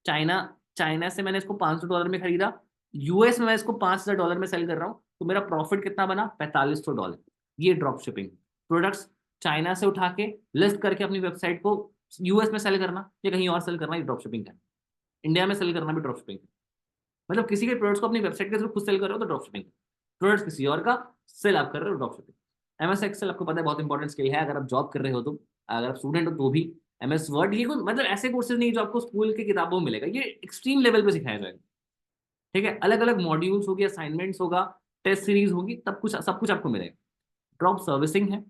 चाइना चाइना से मैंने इसको $500 में खरीदा, यूएस में मैं इसको $5,000 में सेल कर रहा हूँ, तो मेरा प्रॉफिट कितना बना? $4,500। ये ड्रॉप शिपिंग। प्रोडक्ट्स चाइना से उठा के लिस्ट करके अपनी वेबसाइट को यूएस में सेल करना या कहीं और सेल करना, ये ड्रॉप शिपिंग है। इंडिया में सेल करना भी ड्रॉप शिपिंग है। मतलब किसी के प्रोडक्ट्स को अपनी वेबसाइट के थ्रू खुद सेल कर रहे हो तो ड्रॉप शिपिंग है। प्रोडक्ट्स किसी और का सेल आप कर रहे हो, ड्रॉप शिपिंग। एमएस एक्सेल आपको पता है बहुत इंपॉर्टेंट स्किल है, अगर आप जॉब कर रहे हो तो, अगर आप स्टूडेंट हो तो भी। एमएस वर्ड, ये कोई मतलब ऐसे कोर्सेज नहीं जो आपको स्कूल की किताबों में मिलेगा, ये एक्सट्रीम लेवल पे सिखाया जाएगा। ठीक है, अलग अलग मॉड्यूल्स होगी, असाइनमेंट्स होगा, टेस्ट सीरीज होगी, तब कुछ सब कुछ आपको मिलेगा। ड्रॉप सर्विसिंग है,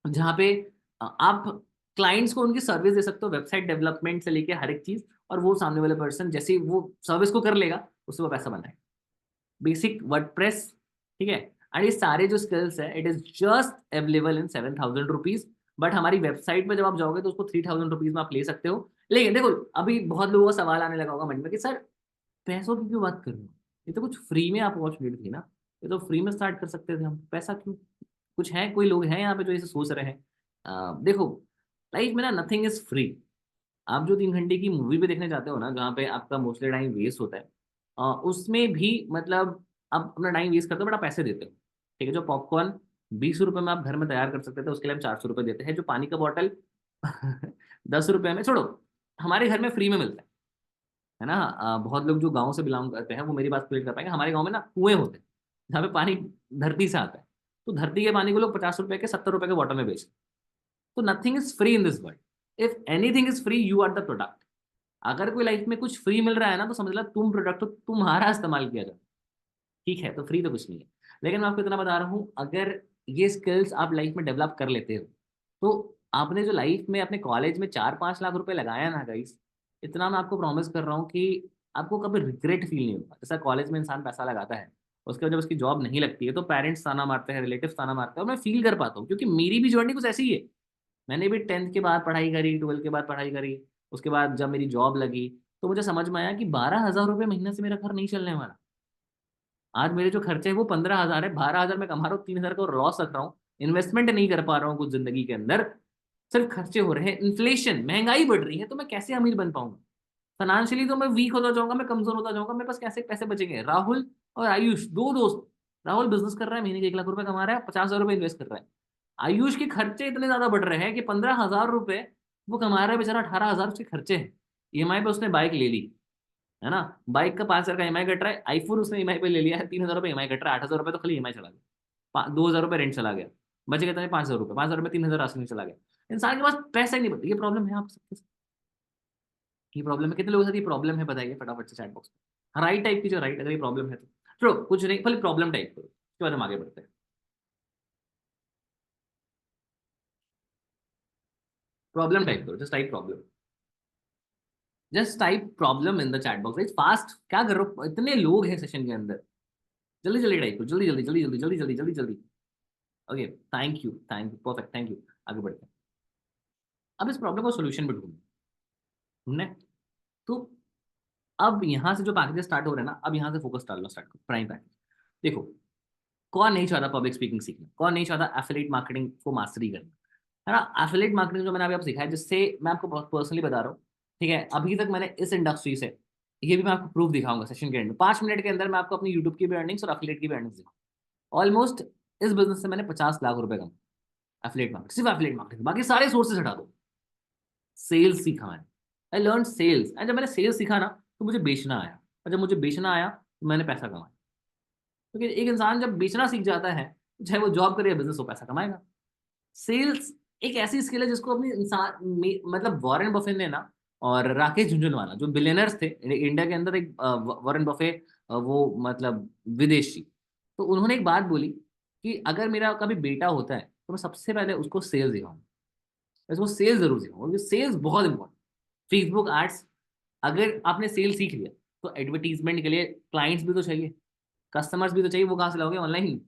जहाँ पे आप क्लाइंट्स को उनकी सर्विस दे सकते हो, वेबसाइट डेवलपमेंट से लेके हर एक चीज, और वो सामने वाले पर्सन जैसे वो सर्विस को कर लेगा उससे वो पैसा बनाएगा। बेसिक वर्डप्रेस, ठीक है। और ये सारे जो स्किल्स है it is just available in 7,000 rupees. But हमारी वेबसाइट पे जब आप जाओगे तो उसको 3,000 रुपीज में आप ले सकते हो। लेकिन देखो अभी बहुत लोगों का सवाल आने लगा होगा मन में कि सर पैसों की क्यों बात कर रहे हो, ये तो कुछ फ्री में आप अपॉर्चुनिटी थी ना, ये तो फ्री में स्टार्ट कर सकते थे हम, पैसा क्यों? कुछ है, कोई लोग हैं यहाँ पे जो ऐसे सोच रहे हैं। देखो लाइफ में ना नथिंग इज फ्री। आप जो 3 घंटे की मूवी पे देखने जाते हो ना, जहाँ पे आपका मोस्टली टाइम वेस्ट होता है, उसमें भी मतलब आप अपना टाइम वेस्ट करते हो बट आप पैसे देते हो। ठीक है, जो पॉपकॉर्न 20 रुपए में आप घर में तैयार कर सकते थे उसके लिए हम 400 रुपये देते हैं। जो पानी का बॉटल 10 रुपए में, छोड़ो, हमारे घर में फ्री में मिलता है ना। बहुत लोग जो गाँव से बिलोंग करते हैं वो मेरी बात क्लियर कर पाएंगे, हमारे गाँव में ना कुएं होते हैं जहाँ पे पानी धरती से आता है। तो धरती के पानी को लोग 50 रुपए के 70 रुपए के बॉटल में बेचते हैं। तो nothing is free in this world. If anything is free you are the product. अगर कोई लाइफ में कुछ फ्री मिल रहा है ना तो समझ लो तुम प्रोडक्ट हो, तुम्हारा इस्तेमाल किया जाए। ठीक है, तो फ्री तो कुछ नहीं है। लेकिन मैं आपको इतना बता रहा हूँ, अगर ये स्किल्स आप लाइफ में डेवलप कर लेते हो तो आपने जो लाइफ में अपने कॉलेज में 4-5 लाख रुपए लगाया ना गाइस, इतना मैं आपको प्रॉमिस कर रहा हूँ कि आपको कभी रिग्रेट फील नहीं होगा। जैसा कॉलेज में इंसान पैसा लगाता है, उसके बाद जब उसकी जॉब नहीं लगती है तो पेरेंट्स ताना मारते हैं, रिलेटिव्स ताना मारते हैं, और मैं फील कर पाता हूँ क्योंकि मेरी भी जर्नी कुछ ऐसी ही है। मैंने भी 10th के बाद पढ़ाई करी, 12th के बाद पढ़ाई करी, उसके बाद जब मेरी जॉब लगी तो मुझे समझ में आया कि 12,000 रुपये महीने से मेरा घर नहीं चलने वाला। आज मेरे जो खर्चे हैं वो 15,000 है, 12,000 मैं कमा रहा हूँ, 3,000 का लॉस रख रहा हूँ, इन्वेस्टमेंट नहीं कर पा रहा हूँ कुछ जिंदगी के अंदर, सिर्फ खर्चे हो रहे हैं, इन्फ्लेशन महंगाई बढ़ रही है, तो मैं कैसे अमीर बन पाऊंगा? फाइनेंशियली तो मैं वीक होता जाऊंगा, मैं कमजोर होता जाऊंगा, मेरे पास कैसे पैसे बचेंगे? राहुल और आयुष, दो दोस्त, राहुल बिजनेस कर रहा है, महीने के 1 लाख रुपए कमा रहा है, 50,000 रुपए इन्वेस्ट कर रहा है। आयुष के खर्चे इतने ज्यादा बढ़ रहे हैं कि 15,000 रुपए वो कमा रहा है बेचारा, 18,000 उसके खर्चे हैं। ईएमआई पे उसने बाइक ले ली, है ना, बाइक का 5,000 का ईएमआई कट रहा है, आईफोन उसने ईएमआई पे ले लिया है, 3,000 रुपये ईएमआई कट रहा है, 8,000 रुपये तो खाली ईएमआई चला गया, 2,000 रुपये रेंट चला गया, बचे कितने? 5,000 रुपये, 5,000 रुपये 3,000 राशन में चला गया। इंसान के पास पैसा ही नहीं बचता। ये प्रॉब्लम है आप सबके साथ? ये प्रॉब्लम है कितने लोगों के साथ? ये प्रॉब्लम है बताइए फटाफट से चैट बॉक्स में। राइट टाइप की जो राइट, अगर ये प्रॉब्लम है तो चलो कुछ नहीं, खाली प्रॉब्लम टाइप करो, उसके बाद हम आगे बढ़ते हैं। प्रॉब्लम टाइप करो, just type problem, just type problem in the chat box. Fast क्या कर रहे हो, इतने लोग हैं सेशन के अंदर, जल्दी जल्दी टाइप करो, जल्दी जल्दी जल्दी जल्दी जल्दी जल्दी जल्दी जल्दी। Okay, thank you perfect, thank you. आगे बढ़ते हैं। अब इस प्रॉब्लम का सोल्यूशन भी ढूंढने, तो अब यहाँ से जो पैकेजेस स्टार्ट हो रहे हैं ना, अब यहाँ से फोकस डालना स्टार्ट करो। प्राइम पैकेज देखो, कौन नहीं चाहता पब्लिक स्पीकिंग सीखना, कौन नहीं चाहता एफिलिएट मार्केटिंग को मास्टरी करना, है ना। एफिलिएट मार्केटिंग जो मैंने अभी आपको सिखाया, जिससे मैं आपको बहुत पर्सनली बता रहा हूँ, ठीक है, अभी तक मैंने इस इंडस्ट्री से, ये भी मैं आपको प्रूफ दिखाऊंगा सेशन के एंड में, 5 मिनट के अंदर मैं आपको अपनी यूट्यूब की भी अर्निंग्स और एफिलिएट की भी अर्निंग्स दिखाऊंगा। ऑलमोस्ट इस बिजनेस से मैंने 50 लाख रुपए कमाए, एफिलिएट मार्केटिंग, सिर्फ एफिलिएट मार्केटिंग, बाकी सारे सोर्सेज हटा दो। सेल्स सीखा मैंने, आई लर्न सेल्स, एंड जब मैंने सेल्स सीखा ना तो मुझे बेचना आया, और जब मुझे बेचना आया तो मैंने पैसा कमाया। क्योंकि एक इंसान जब बेचना सीख जाता है, चाहे वो जॉब करे या बिजनेस हो, पैसा कमाएगा। सेल्स एक ऐसी स्किल है जिसको अपनी इंसान मतलब वॉरेन बफेट ने ना और राकेश झुंझुनवाला जो बिलियनर्स थे इंडिया के अंदर, एक वॉरेन बफे, वो मतलब विदेशी, तो उन्होंने एक बात बोली कि अगर मेरा कभी बेटा होता है तो मैं सबसे पहले उसको सेल्स सिखाऊंगा, उसको सेल्स जरूर सिखाऊंगा, क्योंकि सेल्स बहुत इंपॉर्टेंट। फेसबुक एड्स, अगर आपने सेल सीख लिया तो एडवर्टीजमेंट के लिए क्लाइंट्स भी तो चाहिए, कस्टमर्स भी तो चाहिए, वो कहाँ से लाओगे? ऑनलाइन।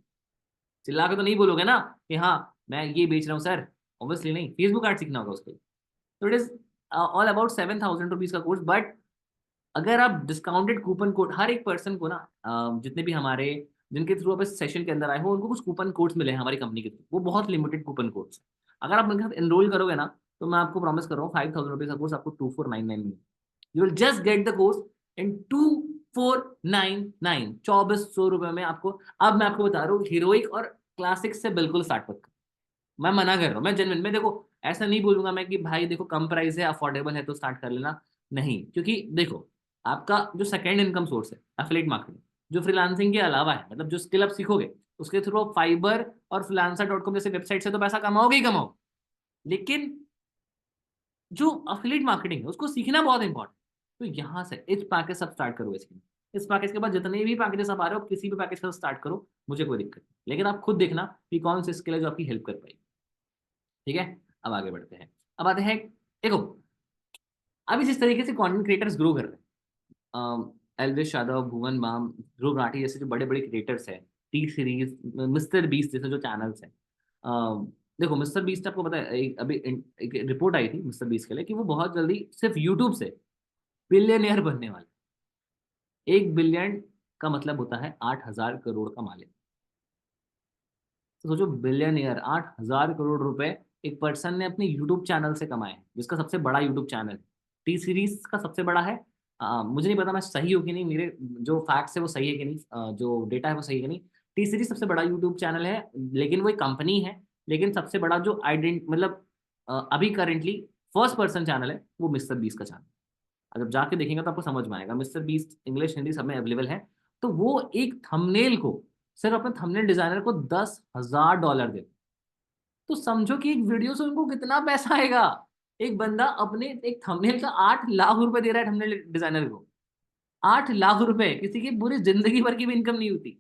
चिल्ला के तो नहीं बोलोगे ना कि हाँ मैं ये बेच रहा हूँ सर, ऑब्वियसली नहीं, फेसबुक एड सीखना होगा उसके लिए। तो it is all about 7,000 rupees का कोर्स। बट अगर आप डिस्काउंटेड कूपन कोड हर एक पर्सन को ना, जितने भी हमारे जिनके थ्रू आप इस सेशन के अंदर आए हो, उनको कुछ कूपन कोड्स मिले हैं हमारी कंपनी के थ्रू, वो बहुत लिमिटेड कूपन कोड्स। अगर आप उनके साथ एनरोल करोगे ना, तो मैं आपको प्रॉमिस कर रहा हूँ 5,000 रुपीज का कोर्स आपको 2499 में, you will just get the course in 2499, 2400 रुपए में आपको। अब मैं आपको बता रहा हूँ, हीरोइक और क्लासिक से बिल्कुल स्टार्ट मत करो, मैं मना कर रहा हूँ, मैं जेन्युइन में, देखो ऐसा नहीं बोलूंगा मैं कि भाई देखो कम प्राइस है, अफोर्डेबल है तो स्टार्ट कर लेना, नहीं, क्योंकि देखो आपका जो सेकेंड इनकम सोर्स है एफिलिएट मार्केटिंग, जो फ्रीलांसिंग के अलावा है, मतलब जो स्किल आप सीखोगे उसके थ्रू आप फाइबर और freelancer.com जैसे वेबसाइट से तो पैसा कमाओगे ही कमाओ, लेकिन जो अफिलिएट मार्केटिंग है उसको सीखना बहुत इंपॉर्टेंट। तो यहाँ से इस पैकेज सब स्टार्ट करो इसकी, इस पैकेज के बाद जितने भी पैकेजेस आप आ रहे हो, किसी भी पैकेज का स्टार्ट करो, मुझे कोई दिक्कत नहीं, लेकिन आप खुद देखना कि कौन सी स्किल है जो आपकी हेल्प कर पाएगी। ठीक है, अब आगे बढ़ते हैं। अब आते हैं, देखो अभी जिस तरीके से कंटेंट क्रिएटर्स ग्रो कर रहे हैं, एल्विश यादव, भुवन बाम, ध्रुव राठी जैसे जो बड़े बड़े क्रिएटर्स हैं, टी सीरीज, मिस्टर बीस्ट जैसे जो चैनल्स हैं, देखो मिस्टर बीस्ट आपको पता है, अभी एक रिपोर्ट आई थी मिस्टर बीस्ट के लिए कि वो बहुत जल्दी सिर्फ यूट्यूब से बिलियनियर बनने वाले। 1 बिलियन का मतलब होता है 8,000 करोड़ का मालिक। तो सोचो बिलियनियर, 8,000 करोड़ रुपए एक पर्सन ने अपने यूट्यूब चैनल से कमाए हैं, जिसका सबसे बड़ा यूट्यूब चैनल है, टी सीरीज का सबसे बड़ा है। मुझे नहीं पता मैं सही हूँ कि नहीं, मेरे जो फैक्ट्स है वो सही है कि नहीं, जो डेटा है वो सही है कि नहीं। टी सीरीज सबसे बड़ा यूट्यूब चैनल है, लेकिन वो एक कंपनी है, लेकिन सबसे बड़ा जो मतलब अभी करेंटली फर्स्ट पर्सन चैनल है वो मिस्टर बीस का चैनल। अगर जाके देखेंगे तो आपको समझ में आएगा, मिस्टर बीस्ट इंग्लिश हिंदी सब में अवेलेबल है। तो वो एक थंबनेल को, सिर्फ अपने थंबनेल डिजाइनर को $10,000 दे, तो समझो कि एक वीडियो से उनको कितना पैसा आएगा। एक बंदा अपने एक थंबनेल का 8 लाख रुपए दे रहा है थंबनेल डिजाइनर को, 8 लाख रुपए, किसी की पूरी जिंदगी भर की भी इनकम नहीं होती।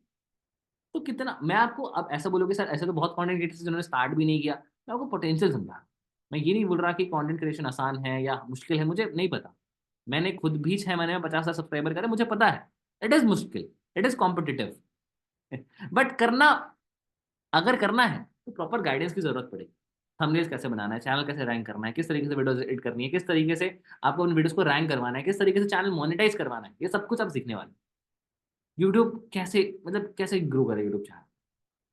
तो कितना, मैं आपको अब ऐसा बोलोगे सर ऐसे तो बहुत कंटेंट क्रिएटर्स जिन्होंने स्टार्ट भी नहीं किया, मैं आपको पोटेंशियल समझा। मैं ये नहीं बोल रहा कि कंटेंट क्रिएशन आसान है या मुश्किल है, मुझे नहीं पता। मैंने खुद भी 6 महीने में 50,000 सब्सक्राइबर करे, मुझे पता है इट इज मुश्किल, इट इज कॉम्पिटिटिव। बट करना, अगर करना है तो प्रॉपर गाइडेंस की जरूरत पड़ेगी। थंबनेल्स कैसे बनाना है, चैनल कैसे रैंक करना है, किस तरीके से वीडियोस एडिट करनी है, किस तरीके से आपको अपने वीडियोस को रैंक करवाना है, किस तरीके से चैनल मोनेटाइज करवाना है, ये सब कुछ आप सीखने वाले हैं। यूट्यूब कैसे, मतलब कैसे ग्रो करे यूट्यूब चैनल।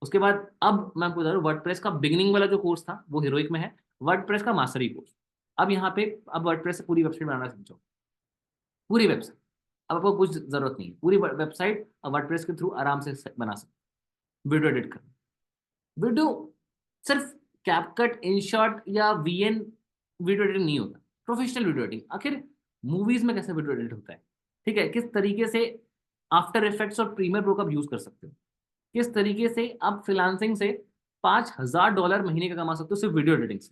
उसके बाद अब मैं आपको बता रहा हूँ, वर्डप्रेस का बिगिनिंग वाला जो कोर्स था वो हीरोइक में है, वर्डप्रेस का मास्टरी कोर्स। अब यहाँ पे अब वर्डप्रेस से पूरी वेबसाइट बनाना सीख जाओ, पूरी वेबसाइट। अब आपको कुछ जरूरत नहीं है, पूरी वेबसाइट वर्डप्रेस के थ्रू आराम से बना सकते, वीडियो एडिट कर, वीडियो सिर्फ कैपकट, इनशॉट या वीएन वीडियो एडिटिंग नहीं होता, प्रोफेशनल वीडियो एडिटिंग। आखिर मूवीज में कैसे वीडियो एडिट होता है, ठीक है, किस तरीके से आफ्टर इफेक्ट्स और प्रीमियर प्रो का यूज कर सकते हो, किस तरीके से आप फ्रीलांसिंग से $5,000 महीने का कमा सकते हो सिर्फ वीडियो एडिटिंग से।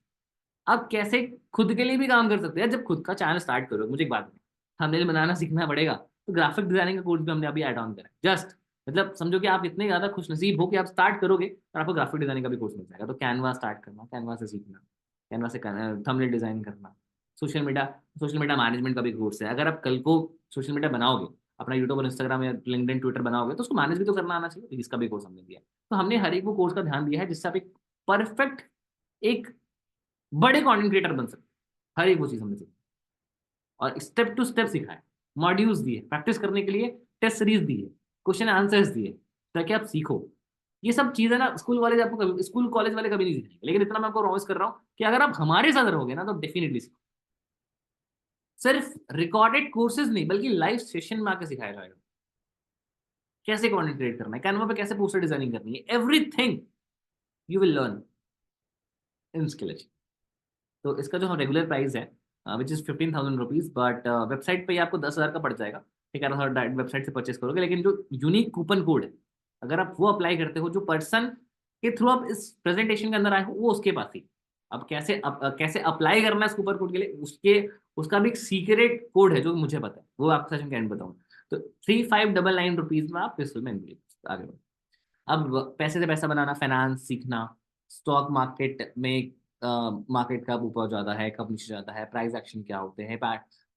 आप कैसे खुद के लिए भी काम कर सकते हैं, जब खुद का चैनल स्टार्ट करो। मुझे एक बात है, थंबनेल बनाना सीखना पड़ेगा, तो ग्राफिक डिजाइनिंग का कोर्स भी हमने अभी ऐड ऑन करा है जस्ट। मतलब समझो कि आप इतने ज्यादा खुश नसीब हो कि आप स्टार्ट करोगे और आपको ग्राफिक डिजाइनिंग का भी कोर्स मिल जाएगा। तो कैनवा स्टार्ट करना, कैनवा से सीखना, कैनवा से थंबनेल डिजाइन करना, social media, social media management का भी कोर्स है। अगर आप कल को सोशल मीडिया बनाओगे, अपना यूट्यूब और इंस्टाग्राम या लिंक्डइन ट्विटर बनाओगे, तो उसको मैनेज भी तो करना आना चाहिए, तो इसका भी कोर्स हमने दिया है। तो हमने हर एक वो कोर्स का ध्यान दिया है जिससे आप एक परफेक्ट, एक बड़े कंटेंट क्रिएटर बन सकते हैं। हर एक वो चीज हमने सीखी और स्टेप टू स्टेप सिखाया, मॉड्यूल्स दिए प्रैक्टिस करने के लिए, टेस्ट सीरीज दिए, क्वेश्चन आंसर्स दिए, ताकि आप सीखो। ये सब चीजें ना स्कूल वाले आपको कभी, स्कूल कॉलेज वाले कभी नहीं सिखाएंगे, लेकिन इतना मैं आपको प्रॉमिस कर रहा हूँ कि अगर आप हमारे साथ रहोगे ना तो डेफिनेटली सीखो। सिर्फ रिकॉर्डेड कोर्सेज नहीं, बल्कि लाइव सेशन में आके सिखाया जाएगा कैसे कंटेंट क्रिएट करना है, कैनवा पे कैसे पोस्टर डिजाइनिंग करनी है, everything you will learn in Skillage. तो इसका जो रेगुलर प्राइस है which is 15,000 rupees, but website पे ये आपको 10,000 का पड़ जाएगा, ठीक है, अगर डायरेक्ट वेबसाइट से परचेस करोगे। लेकिन जो यूनिक कूपन कोड है, अगर आप वो अप्लाई करते हो, जो पर्सन के थ्रू आप इस प्रेजेंटेशन के अंदर आए हो वो उसके पास ही, अब कैसे अप्लाई करना है सुपर कोड के लिए, उसके उसका भी एक सीक्रेट कोड है जो मुझे पता है, वो आपको सेशन के एंड बताऊंगा। तो 3599 रुपीज में आप पिस्टल में इंग्लिश आगे बढ़ो। अब पैसे से पैसा बनाना, फाइनेंस सीखना, स्टॉक मार्केट में मार्केट कब ऊपर जाता है कब नीचे जाता है, प्राइस एक्शन क्या होते हैं,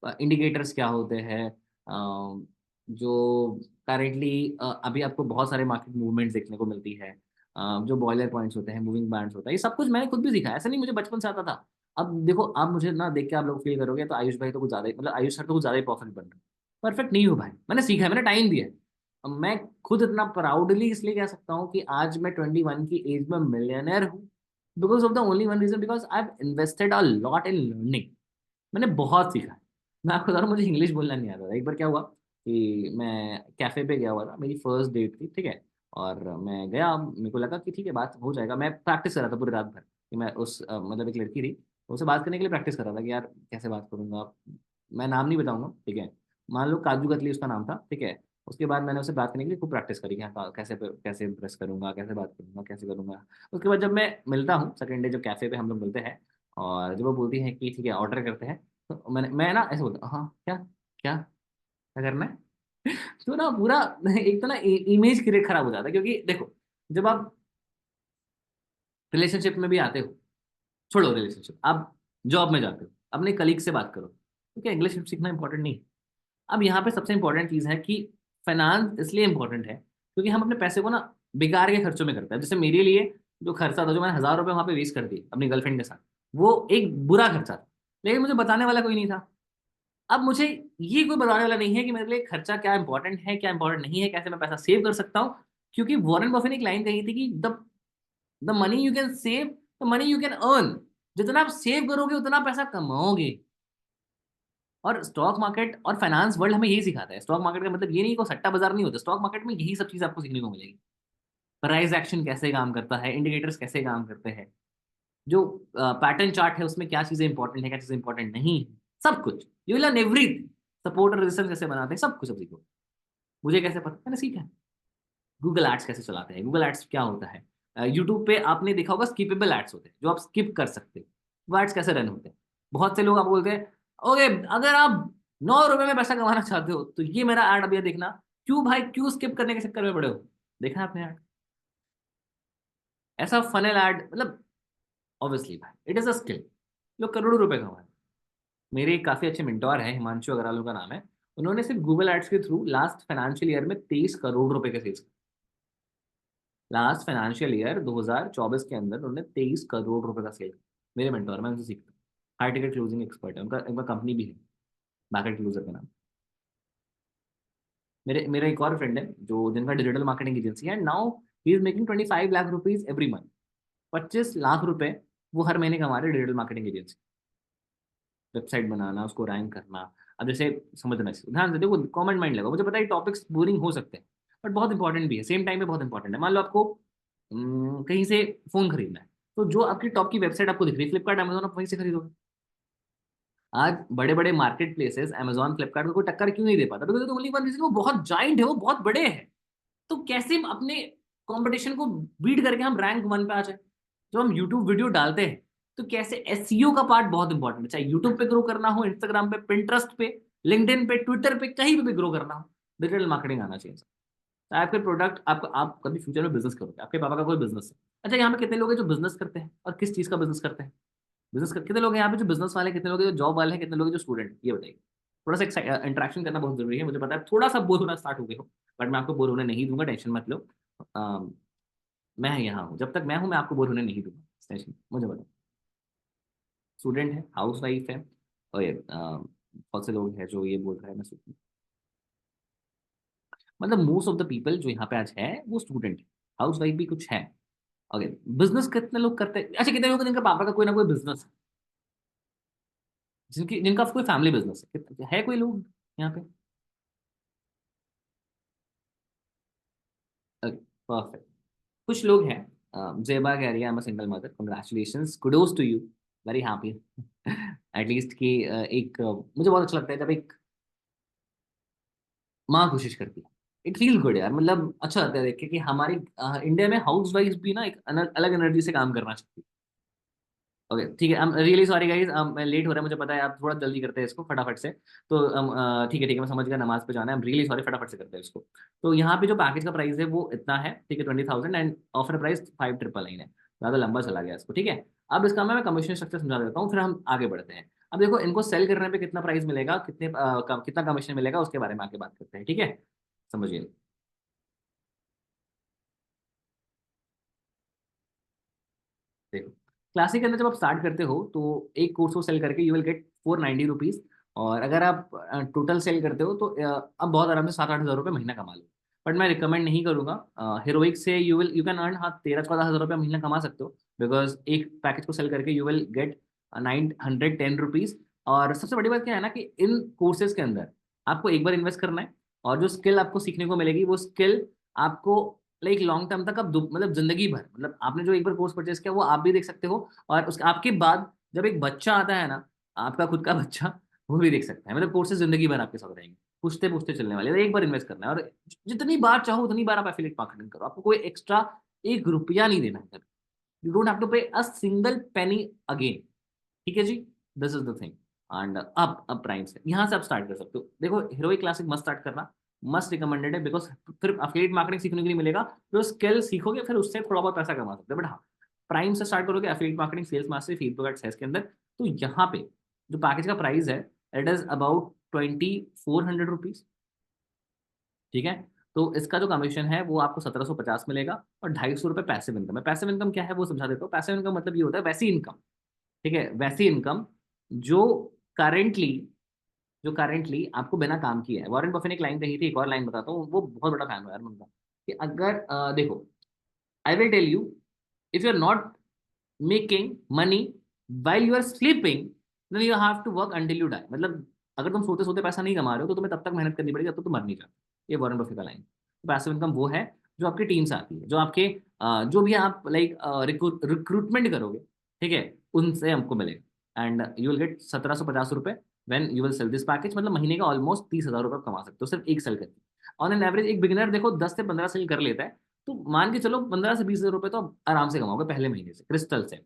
इंडिकेटर्स क्या होते हैं, जो करेंटली अभी आपको बहुत सारे मार्केट मूवमेंट्स देखने को मिलती है, जो बॉयलर पॉइंट्स होते हैं, मूविंग बैंड्स होता है, ये सब कुछ मैंने खुद भी सीखा है, ऐसा नहीं मुझे बचपन से आता था। अब देखो आप मुझे ना देख के आप लोग फील करोगे तो आयुष भाई तो कुछ ज्यादा ही, मतलब आयुष सर तो कुछ ज्यादा ही परफेक्ट बन रहे हैं। परफेक्ट नहीं हूँ भाई, मैंने सीखा है, मैंने टाइम दिया है। अब मैं खुद इतना प्राउडली इसलिए कह सकता हूँ कि आज मैं 21 की एज में मिलियनर हूँ, because of the only one reason, because I have invested a lot in learning. मैंने बहुत सीखा है। मैं आपको बता रहा हूँ, मुझे इंग्लिश बोलना नहीं आता था। एक बार क्या हुआ कि मैं कैफे पे गया हुआ था, मेरी फर्स्ट डेट थी, ठीक है। और मैं गया, मेरे को लगा कि ठीक है बात हो जाएगा, मैं प्रैक्टिस कर रहा था पूरी रात भर कि मैं उस मतलब एक लड़की थी, उससे बात करने के लिए प्रैक्टिस कर रहा था कि यार कैसे बात करूंगा। मैं नाम नहीं बताऊंगा, ठीक है। मान लो काजू कतली उसका नाम था, ठीक है। उसके बाद मैंने उससे बात करने के लिए खूब प्रैक्टिस करी कि हाँ कैसे कैसे इम्प्रेस करूंगा, कैसे बात करूंगा, कैसे करूंगा। उसके बाद जब मैं मिलता हूँ सेकंड डे, जब कैफे पे हम लोग मिलते हैं, और जब वो बोलती है कि ठीक है ऑर्डर करते हैं, तो मैं ना ऐसे बोलता हूँ, हाँ क्या क्या क्या करना है। तो ना पूरा एक तो ना इमेज क्रिएट खराब हो जाता है, क्योंकि देखो जब आप रिलेशनशिप में भी आते हो, छोड़ो रिलेशनशिप, आप जॉब में जाते हो, अपने कलीग से बात करो, ठीक है, इंग्लिश सीखना इंपॉर्टेंट नहीं है। अब यहाँ पे सबसे इंपॉर्टेंट चीज है कि फाइनेंस इसलिए इंपॉर्टेंट है क्योंकि हम अपने पैसे को ना बेकार के खर्चों में करते हैं। जैसे मेरे लिए जो खर्चा था, जो मैंने 1000 रुपये वहां पे वेस्ट कर दिए अपनी गर्लफ्रेंड के साथ, वो एक बुरा खर्चा था, लेकिन मुझे बताने वाला कोई नहीं था। अब मुझे ये कोई बताने वाला नहीं है कि मेरे लिए खर्चा क्या इंपॉर्टेंट है क्या इंपॉर्टेंट नहीं है, कैसे मैं पैसा सेव कर सकता हूँ। क्योंकि वॉरेन बफे ने एक लाइन कही थी कि the money you can save, the money you can earn. जितना आप सेव करोगे उतना पैसा कमाओगे। और स्टॉक मार्केट और फाइनेंस वर्ल्ड हमें यही सिखाता है। स्टॉक मार्केट का मतलब ये नहीं, को सट्टा बाजार नहीं होता, स्टॉक मार्केट में यही सब चीज आपको सीखने को मिलेगी। प्राइस एक्शन कैसे काम करता है, इंडिकेटर्स कैसे काम करते हैं, जो पैटर्न चार्ट है उसमें क्या चीजें इंपॉर्टेंट है क्या चीजें इंपॉर्टेंट नहीं है, सब कुछ you will learn everything. Support और रेजिस्टेंस कैसे बनाते हैं, सब कुछ अब सीखो। मुझे कैसे पता, मैंने सीखा है। गूगल एड्स कैसे चलाते हैं, गूगल एड्स क्या होता है, यूट्यूब पे आपने देखा होगा स्किपेबल एड्स होते हैं जो आप स्किप कर सकते हो, वो एड्स कैसे रन होते हैं। बहुत से लोग आपको बोलते हैं ओके अगर आप 9 रुपए में पैसा कमाना चाहते हो तो ये मेरा ऐड अभी देखना। क्यों भाई, क्यों स्किप करने के चक्कर में पड़े हो। देखा है आपने ऐड, ऐसा फनल ऐड, मतलब ऑब्वियसली भाई इट इज अ स्किल। लोग करोड़ों रुपए कमा रहे हैं। मेरे एक काफी अच्छे मेंटोर है, हिमांशु अग्रवाल का नाम है। उन्होंने सिर्फ गूगल एड्स के थ्रू लास्ट फाइनेंशियल ईयर में 23 करोड़ रुपए के सेल्स, लास्ट फाइनेंशियल ईयर 2024 के अंदर उन्होंने 23 करोड़ रुपए का सेल। मेरे मेंटोर, मैं उनसे सीखता हूँ। हाई टिकट क्लोजिंग एक्सपर्ट है, उनका एक बार कंपनी भी है बैकेट क्लोजर के नाम। मेरे मेरा एक और फ्रेंड है जो जिनका डिजिटल मार्केटिंग एजेंसी है, now he is making 25 lakh rupees every month. 25 lakh रुपए वो हर महीने कमा रहे डिजिटल मार्केटिंग एजेंसी। वेबसाइट बनाना, उसको रैंक करना। अब जैसे समझना चाहिए, ध्यान से देखो, कॉमन माइंड लगा, मुझे पता है टॉपिक्स बोरिंग हो सकते हैं, बट बहुत इंपॉर्टेंट भी है, सेम टाइम पे बहुत इंपॉर्टेंट है। मान लो आपको कहीं से फोन खरीदना है, तो जो आपकी टॉप की वेबसाइट आपको दिख रही है फ्लिपकार्ट अमेजोन, आप वहीं से खरीदोगे। आज बड़े बड़े मार्केट प्लेसेस अमेजोन फ्लिपकार्ट को कोई टक्कर क्यों नहीं दे पाता, बिकॉज ओनली वन रीजन, वो बहुत जाइंट है, वो बहुत बड़े हैं। तो कैसे हम अपने कंपटीशन को बीट करके हम रैंक 1 पे आ जाए। जब हम यूट्यूब वीडियो डालते हैं तो कैसे एसईओ का पार्ट बहुत इंपॉर्टेंट है, चाहे यूट्यूब पे ग्रो करना हो, इंस्टाग्राम पे, पिंटरेस्ट पे, लिंक्डइन पे, ट्विटर पे, कहीं पे भी ग्रो करना हो, डिजिटल मार्केटिंग आना चाहिए। चाहे आपके प्रोडक्ट, आप कभी फ्यूचर में बिजनेस करोगे, आपके पापा का कोई बिजनेस है, अच्छा यहाँ पे कितने लोग हैं जो बिजनेस करते हैं और किस चीज का बिजनेस करते हैं, कितने लोग हैं यहाँ पे जो बिजनेस वाले हैं, कितने लोग हैं जो जॉब वाले हैं, कितने लोग हैं जो स्टूडेंट, ये बताइए। थोड़ा सा इंटरेक्शन करना बहुत जरूरी है, मुझे पता है थोड़ा सा बोर होना स्टार्ट हो गए हो, बट मैं आपको बोर होने नहीं दूंगा, टेंशन मत लो। मैं यहाँ हूँ, जब तक मैं हूँ मैं आपको बोर होने नहीं दूंगा, टेंशन मुझे बताओ। स्टूडेंट है, हाउस वाइफ है, और ये बहुत से लोग हैं जो ये बोल रहे हैं मैं मतलब मोस्ट ऑफ द पीपल जो यहाँ पे आज है वो स्टूडेंट है, हाउस वाइफ भी कुछ है। ओके, बिजनेस कितने लोग करते हैं, अच्छा कितने लोग हैं जिनका पापा का कोई ना कोई बिजनेस है, जिनका कोई फैमिली बिजनेस है, है कोई लोग यहाँ पे। परफेक्ट। कुछ लोग हैं, जेबा कह रही है I am a single mother, congratulations, kudos to you, very happy. At least कि एक मुझे बहुत अच्छा लगता है जब एक माँ कोशिश करती है, इट फील गुड यार, मतलब अच्छा लगता है देख के कि हमारी इंडिया में हाउस वाइफ भी ना एक अलग एनर्जी से काम करना चाहती है। ओके ठीक है, I am really sorry guys, मैं लेट हो रहा है, मुझे पता है आप थोड़ा जल्दी करते हैं इसको फटाफट से। तो ठीक है मैं समझ गया, नमाज पे जाना है, आई एम रियली सॉरी, फटाफट से करते हैं इसको। तो यहाँ पे जो पैकेज का प्राइस है वो इतना है, ठीक है, 20,000, एंड ऑफर प्राइस 5,999 है, ज़्यादा लंबा चला गया इसको, ठीक है। अब इसका मैं कमीशन स्ट्रक्चर समझा देता हूँ, फिर हम आगे बढ़ते हैं। अब देखो इनको सेल करने पे कितना प्राइस मिलेगा, कितना कमीशन मिलेगा, उसके बारे में आगे बात करते हैं, ठीक है। समझिए। देखो क्लासिक के अंदर जब आप स्टार्ट करते हो तो एक कोर्स को सेल करके यू विल गेट 490 रुपीज। और अगर आप टोटल सेल करते हो तो आप बहुत आराम से 7-8 हज़ार रुपये महीना कमा लो। बट मैं रिकमेंड नहीं करूंगा। हीरोइक से यू कैन अर्न, हाँ, 13-14 हज़ार रुपये महीना कमा सकते हो, बिकॉज एक पैकेज को सेल करके यू विल गेट 910 रुपीज। और सबसे बड़ी बात क्या है ना, कि इन कोर्सेज के अंदर आपको एक बार इन्वेस्ट करना है, और जो स्किल आपको सीखने को मिलेगी वो स्किल आपको लाइक लॉन्ग टर्म तक, आप मतलब जिंदगी भर, मतलब आपने जो एक बार कोर्स परचेस किया वो आप भी देख सकते हो, और उसके आपके बाद जब एक बच्चा आता है ना, आपका खुद का बच्चा, वो भी देख सकता है। मतलब कोर्सेज जिंदगी भर आपके साथ रहेंगे, पूछते पूछते चलने वाले, तो एक बार इन्वेस्ट करना है, और जितनी बार चाहो उतनी बार आप एफिलिएट मार्केटिंग करो, आपको कोई एक्स्ट्रा एक रुपया नहीं देना है, यू डोंट हैव टू पे अ सिंगल पेनी अगेन, ठीक है जी। This is the thing. And अब प्राइम से यहाँ से आप स्टार्ट कर सकते हो। देखो हीरोइक क्लासिक मस्ट स्टार्ट करना, मस्ट रिकमेंडेड है, बिकॉज फिर अफिलिएट मार्केटिंग सीखने के लिए मिलेगा, जो स्किल सीखोगे फिर उससे थोड़ा बहुत पैसा कमा सकते हो। बट हाँ, प्राइम से स्टार्ट करोगे affiliate marketing, sales mastery, feedback at sales के अंदर, तो यहाँ पे जो पैकेज का प्राइस है, इट इज अबाउट 2,400 रुपीज, ठीक है। तो इसका जो कमीशन है वो आपको 1,750 मिलेगा, और 250 रुपये पैसिव इनकम है। पैसिव इनकम क्या है वो समझा देता हूँ। पैसिव इनकम मतलब ये होता है वैसी इनकम, ठीक है, वैसी इनकम जो करेंटली जो करेंटली आपको बिना काम किए है। वॉरेन बफे ने एक लाइन कही थी, एक और लाइन बताता हूँ, वो बहुत बड़ा फैन है यार मैं उनका, कि अगर देखो, I will tell you, if you are not making money while you are sleeping, then you have to work until you die. मतलब अगर तुम सोते सोते पैसा नहीं कमा रहे हो तो तुम्हें तब तक मेहनत करनी पड़ेगी जब तक तुम मर नहीं जाते। ये वॉरेन बफे का लाइन। पैसिव इनकम वो है जो आपकी टीम से आती है, जो आपके जो भी आप लाइक रिक्रूटमेंट करोगे, ठीक है, उनसे हमको मिलेगा, एंड यू विल गेट 1,750 रुपये when you will sell this package. मतलब महीने का ऑलमोस्ट 30,000 रुपये कमा सकते हो सिर्फ एक सेल करके। ऑन एन एवरेज एक बिगिनर देखो 10 से 15 सेल कर लेता है, तो मान के चलो 15 से 20 हज़ार रुपये तो आप आराम से कमाओगे पहले महीने से क्रिस्टल से।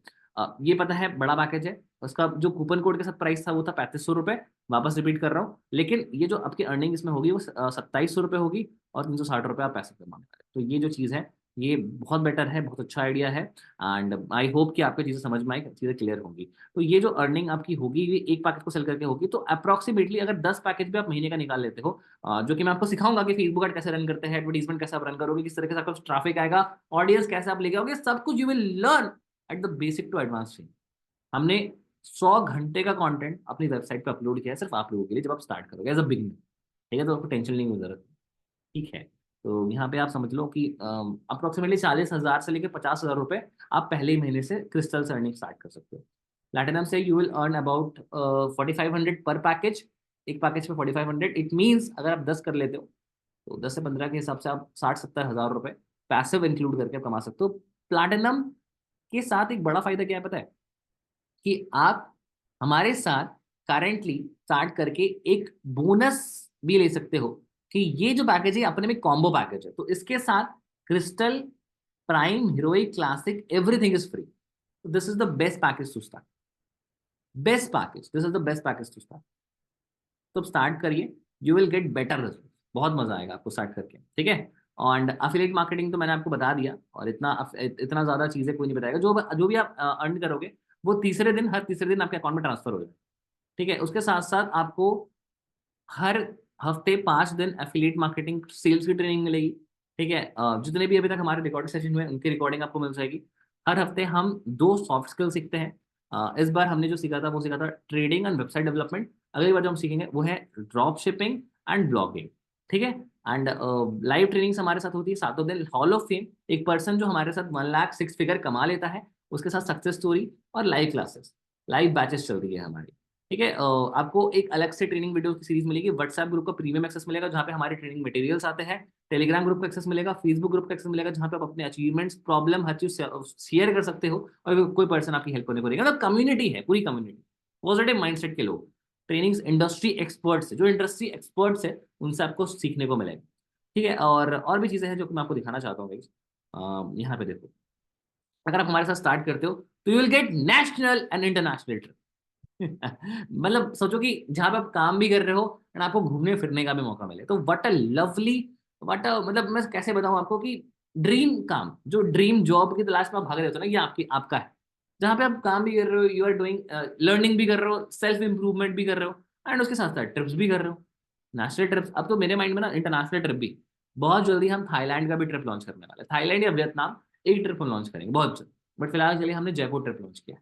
ये पता है बड़ा पैकेज है, उसका जो कूपन कोड के साथ प्राइस था वो था 3,500 रुपये। वापस रिपीट कर रहा हूँ, लेकिन ये जो आपकी अर्निंग इसमें होगी वो 2,700 रुपये होगी, और 360 रुपये आप पैसे कमा रहे हैं। तो ये जो चीज़ है ये बहुत बेटर है, बहुत अच्छा आइडिया है, एंड आई होप कि आपको चीज़ें समझ में आई, चीज़ें क्लियर होंगी। तो ये जो अर्निंग आपकी होगी ये एक पैकेज को सेल करके होगी, तो अप्रॉक्सीमेटली अगर 10 पैकेज भी आप महीने का निकाल लेते हो, जो कि मैं आपको सिखाऊंगा कि फेसबुक एड कैसे रन करते हैं, एडवर्टीजमेंट कैसे आप रन करोगे, किस तरीके से आपका ट्रैफिक आएगा, ऑडियंस कैसे आप लेके आओगे, सब कुछ you will learn at the basic to advance. हमने 100 घंटे का कंटेंट अपनी वेबसाइट पे अपलोड किया है सिर्फ आप लोगों के लिए, जब आप स्टार्ट करोगे एज अ बिगिनर, ठीक है, तो आपको टेंशन नहीं की जरूरत, ठीक है। तो यहाँ पे आप समझ लो कि अप्रोक्सीमेटली 40,000 से लेकर 50,000 रुपये आप पहले ही महीने से क्रिस्टल से अर्निंग स्टार्ट कर सकते हो। प्लैटिनम से यू विल अर्न अबाउट 4,500 पर पैकेज। एक पैकेज पे 4,500, इट मीन्स अगर आप 10 कर लेते हो तो 10 से 15 के हिसाब से आप 60-70 हज़ार रुपये पैसिव इंक्लूड करके आप कमा सकते हो। प्लैटिनम के साथ एक बड़ा फायदा क्या है पता है, कि आप हमारे साथ करेंटली स्टार्ट करके एक बोनस भी ले सकते हो, कि ये जो पैकेज है अपने में कॉम्बो पैकेज है, तो इसके साथ crystal, prime, heroic, classic, everything is free. This is the best package to start, best package, this is the best package to start. तो स्टार्ट करिए, you will get better result, बहुत मजा आएगा आपको स्टार्ट करके, ठीक है। एंड अफिलिएट मार्केटिंग तो मैंने आपको बता दिया, और इतना ज्यादा चीजें कोई नहीं बताएगा। जो जो भी आप अर्न करोगे वो तीसरे दिन, हर तीसरे दिन आपके अकाउंट में ट्रांसफर हो जाएगा, ठीक है। उसके साथ साथ आपको हर हफ्ते 5 दिन एफिलिएट मार्केटिंग सेल्स की ट्रेनिंग मिलेगी, ठीक है। जितने भी अभी तक हमारे रिकॉर्डिंग सेशन हुए उनकी रिकॉर्डिंग आपको मिल जाएगी। हर हफ्ते हम 2 सॉफ्ट स्किल सीखते हैं। इस बार हमने जो सीखा था वो सीखा था ट्रेडिंग एंड वेबसाइट डेवलपमेंट। अगली बार जो हम सीखेंगे वो है ड्रॉप शिपिंग एंड ब्लॉगिंग, ठीक है। एंड लाइव ट्रेनिंग्स हमारे साथ होती है 7 दिन। हॉल ऑफ फेम, एक पर्सन जो हमारे साथ 1 लाख 6 फिगर कमा लेता है, उसके साथ सक्सेस स्टोरी और लाइव क्लासेस, लाइव बैचेस चल रही है हमारी, ठीक है। आपको एक अलग से ट्रेनिंग वीडियो की सीरीज मिलेगी, व्हाट्सएप ग्रुप का प्रीमियम एक्सेस मिलेगा जहाँ पे हमारे ट्रेनिंग मटेरियल्स आते हैं, टेलीग्राम ग्रुप का एक्सेस मिलेगा, फेसबुक ग्रुप का एक्सेस मिलेगा जहाँ पे आप अपने अचीवमेंट्स, प्रॉब्लम, हर चीज शेयर कर सकते हो, और कोई पर्सन आपकी हेल्प करने को रहेगा। मतलब कम्युनिटी है, पूरी कम्युनिटी, पॉजिटिव माइंडसेट के लोग, ट्रेनिंग्स इंडस्ट्री एक्सपर्ट्स है, जो इंडस्ट्री एक्सपर्ट्स है उनसे आपको सीखने को मिलेगा, ठीक है। और भी चीजें हैं जो कि मैं आपको दिखाना चाहता हूँ गाइस। यहाँ पे देखो, अगर आप हमारे साथ स्टार्ट करते हो तो you will gate national and international trip. मतलब सोचो कि जहां पे आप काम भी कर रहे हो एंड आपको घूमने फिरने का भी मौका मिले, तो what a lovely, what a, मतलब मैं कैसे बताऊं आपको कि ड्रीम काम, जो ड्रीम जॉब की तलाश में आप भाग रहे हो ना, ये आपकी आपका है। जहाँ पे आप काम भी कर रहे हो, यू आर डूइंग लर्निंग भी कर रहे हो, सेल्फ इंप्रूवमेंट भी कर रहे हो, एंड उसके साथ साथ ट्रिप्स भी कर रहे हो, नेशनल ट्रिप्स। अब तो मेरे माइंड में ना इंटरनेशनल ट्रिप भी बहुत जल्दी, हम थाईलैंड का भी ट्रिप लॉन्च करने वाले हैं, थाईलैंड या वियतनाम, एक ट्रिप हम लॉन्च करेंगे बहुत जल्द। बट फिलहाल चलिए, हमने जयपुर ट्रिप लॉन्च किया,